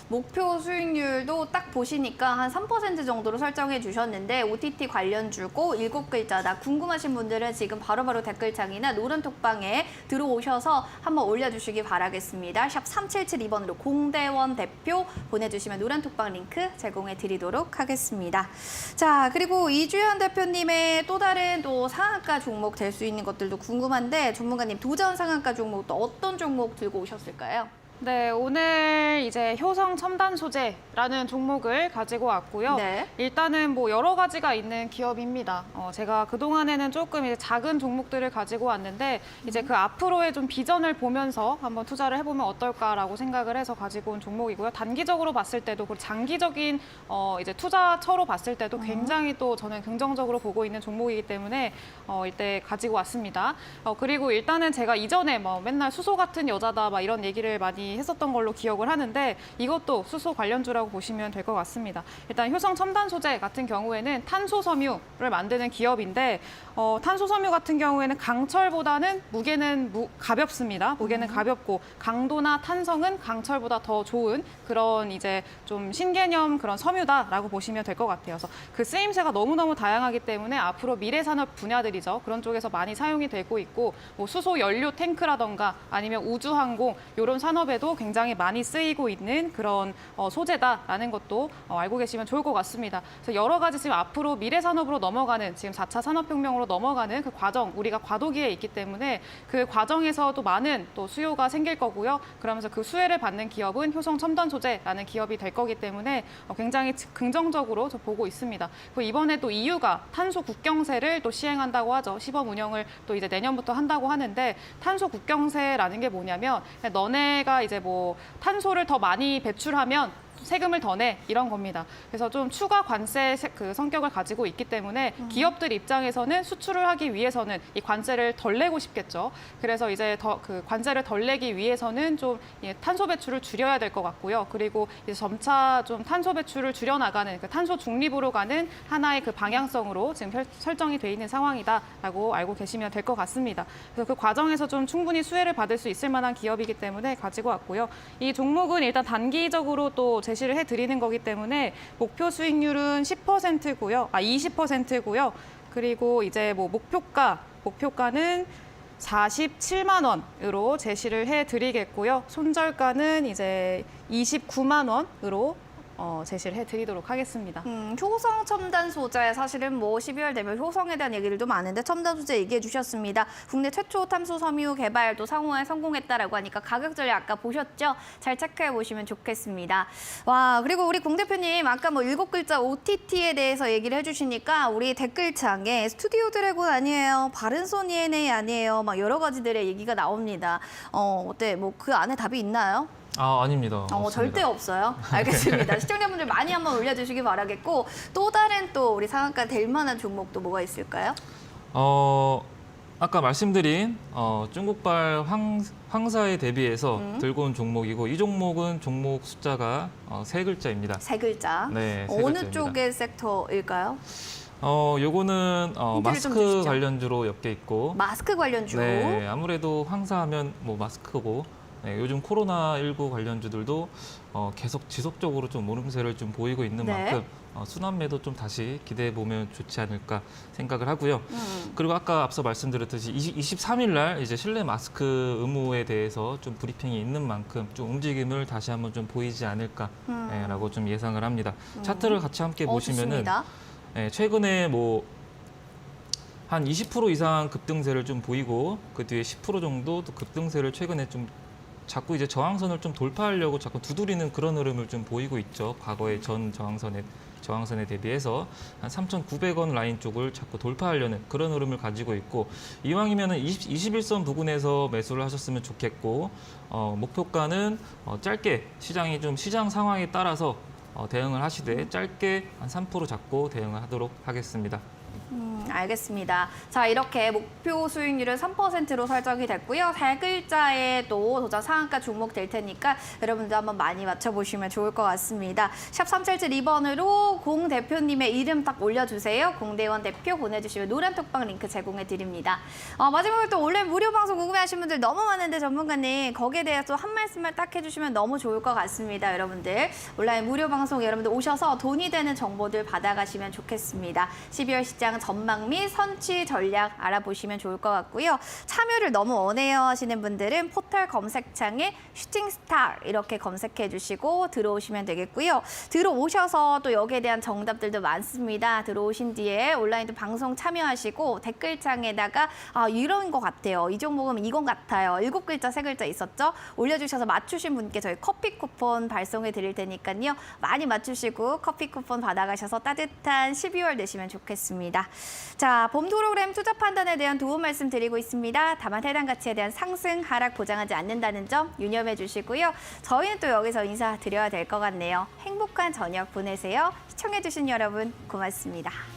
목표 수익률도 딱 보시니까 한 3% 정도로 설정해 주셨는데 OTT 관련주고 7글자다. 궁금하신 분들은 지금 바로바로 댓글창이나 노란톡방에 들어오셔서 한번 올려주시기 바라겠습니다. 샵 3772번으로 공대원 대표 보내주시면 노란톡방 링크 제공해 드리도록 하겠습니다. 자, 그리고 이주연 대표님의 또 다른 또 상한가 종목 될 수 있는 것들도 궁금한데 전문가님 도전 상한가 종목 또 어떤 종목 들고 오셨을까요? 네, 오늘 이제 효성 첨단 소재라는 종목을 가지고 왔고요. 네. 일단은 뭐 여러 가지가 있는 기업입니다. 제가 그동안에는 조금 이제 작은 종목들을 가지고 왔는데 이제 그 앞으로의 좀 비전을 보면서 한번 투자를 해보면 어떨까라고 생각을 해서 가지고 온 종목이고요. 단기적으로 봤을 때도 그리고 장기적인 이제 투자처로 봤을 때도 굉장히 또 저는 긍정적으로 보고 있는 종목이기 때문에 이때 가지고 왔습니다. 그리고 일단은 제가 이전에 뭐 맨날 수소 같은 여자다 막 이런 얘기를 많이 했었던 걸로 기억을 하는데 이것도 수소 관련주라고 보시면 될 것 같습니다. 일단 효성 첨단 소재 같은 경우에는 탄소 섬유를 만드는 기업인데 탄소 섬유 같은 경우에는 강철보다는 무게는 가볍습니다. 무게는 가볍고 강도나 탄성은 강철보다 더 좋은 그런 이제 좀 신개념 그런 섬유다라고 보시면 될 것 같아요. 그래서 그 쓰임새가 너무너무 다양하기 때문에 앞으로 미래 산업 분야들이죠. 그런 쪽에서 많이 사용이 되고 있고 뭐 수소 연료 탱크라던가 아니면 우주항공 이런 산업에도 굉장히 많이 쓰이고 있는 그런 소재다라는 것도 알고 계시면 좋을 것 같습니다. 그래서 여러 가지 지금 앞으로 미래 산업으로 넘어가는 지금 4차 산업혁명으로 넘어가는 그 과정 우리가 과도기에 있기 때문에 그 과정에서도 많은 또 수요가 생길 거고요. 그러면서 그 수혜를 받는 기업은 효성 첨단 소재라는 기업이 될 거기 때문에 굉장히 긍정적으로 저 보고 있습니다. 그리고 이번에 또 EU가 탄소 국경세를 또 시행한다고 하죠. 시범 운영을 또 이제 내년부터 한다고 하는데 탄소 국경세라는 게 뭐냐면 너네가 이제 뭐 탄소를 더 많이 배출하면 세금을 더 내 이런 겁니다. 그래서 좀 추가 관세 그 성격을 가지고 있기 때문에 기업들 입장에서는 수출을 하기 위해서는 이 관세를 덜 내고 싶겠죠. 그래서 이제 더 그 관세를 덜 내기 위해서는 좀 탄소 배출을 줄여야 될 것 같고요. 그리고 이제 점차 좀 탄소 배출을 줄여 나가는 그 탄소 중립으로 가는 하나의 그 방향성으로 지금 설정이 돼 있는 상황이다라고 알고 계시면 될 것 같습니다. 그래서 그 과정에서 좀 충분히 수혜를 받을 수 있을 만한 기업이기 때문에 가지고 왔고요. 이 종목은 일단 단기적으로 또 제시를 해드리는 거기 때문에 목표 수익률은 10%고요. 20%고요. 그리고 이제 뭐 목표가는 47만 원으로 제시를 해드리겠고요. 손절가는 이제 29만 원으로 제시를 해드리도록 하겠습니다. 효성 첨단 소재 사실은 뭐 12월 되면 효성에 대한 얘기들도 많은데 첨단 소재 얘기해 주셨습니다. 국내 최초 탄소 섬유 개발도 상호에 성공했다라고 하니까 가격 전략 아까 보셨죠? 잘 체크해 보시면 좋겠습니다. 와 그리고 우리 공 대표님 아까 뭐 7글자 OTT에 대해서 얘기를 해주시니까 우리 댓글창에 스튜디오 드래곤 아니에요, 바른손 ENA 아니에요, 막 여러 가지들의 얘기가 나옵니다. 어때 뭐 그 안에 답이 있나요? 아닙니다. 절대 없어요. 알겠습니다. 시청자분들 많이 한번 올려주시기 바라겠고 또 다른 또 우리 상한가 될 만한 종목도 뭐가 있을까요? 아까 말씀드린 중국발 황사에 대비해서 들고 온 종목이고 이 종목은 종목 숫자가 3글자입니다. 3글자. 네, 세 어느 글자입니다. 쪽의 섹터일까요? 요거는 좀 마스크 주시죠. 관련주로 엮여 있고 마스크 관련주. 네, 아무래도 황사하면 뭐 마스크고 네, 요즘 코로나19 관련주들도 계속 지속적으로 좀 오름세를 좀 보이고 있는 네. 만큼 순환매도 좀 다시 기대해 보면 좋지 않을까 생각을 하고요. 그리고 아까 앞서 말씀드렸듯이 23일 날 이제 실내 마스크 의무에 대해서 좀 브리핑이 있는 만큼 좀 움직임을 다시 한번 좀 보이지 않을까라고 좀 예상을 합니다. 차트를 같이 함께 보시면은 좋습니다. 최근에 뭐 한 20% 이상 급등세를 좀 보이고 그 뒤에 10% 정도 또 급등세를 최근에 좀 자꾸 이제 저항선을 좀 돌파하려고 자꾸 두드리는 그런 흐름을 좀 보이고 있죠. 과거의 전 저항선에 대비해서 한 3,900원 라인 쪽을 자꾸 돌파하려는 그런 흐름을 가지고 있고 이왕이면은 21선 부근에서 매수를 하셨으면 좋겠고 목표가는 짧게 시장이 좀 시장 상황에 따라서 대응을 하시되 짧게 한 3% 잡고 대응을 하도록 하겠습니다. 알겠습니다. 자, 이렇게 목표 수익률은 3%로 설정이 됐고요. 3글자에 또 도전 상한가 종목 될 테니까 여러분들 한번 많이 맞춰보시면 좋을 것 같습니다. 샵 3772번으로 공 대표님의 이름 딱 올려주세요. 공대원 대표 보내주시면 노란 톡방 링크 제공해 드립니다. 마지막으로 또 온라인 무료 방송 궁금해하신 분들 너무 많은데 전문가님 거기에 대해서 한 말씀만 딱 해주시면 너무 좋을 것 같습니다. 여러분들 온라인 무료 방송 여러분들 오셔서 돈이 되는 정보들 받아가시면 좋겠습니다. 12월 시장 전망 전략 및 선취 전략 알아보시면 좋을 것 같고요. 참여를 너무 원해요 하시는 분들은 포털 검색창에 슈팅스타 이렇게 검색해 주시고 들어오시면 되겠고요. 들어오셔서 또 여기에 대한 정답들도 많습니다. 들어오신 뒤에 온라인도 방송 참여하시고 댓글창에다가 이런 거 같아요. 이 종목은 이건 같아요. 7글자, 3글자 있었죠? 올려주셔서 맞추신 분께 저희 커피 쿠폰 발송해 드릴 테니까요. 많이 맞추시고 커피 쿠폰 받아가셔서 따뜻한 12월 되시면 좋겠습니다. 자, 봄 프로그램 투자 판단에 대한 도움 말씀드리고 있습니다. 다만 해당 가치에 대한 상승, 하락 보장하지 않는다는 점 유념해 주시고요. 저희는 또 여기서 인사드려야 될 것 같네요. 행복한 저녁 보내세요. 시청해 주신 여러분 고맙습니다.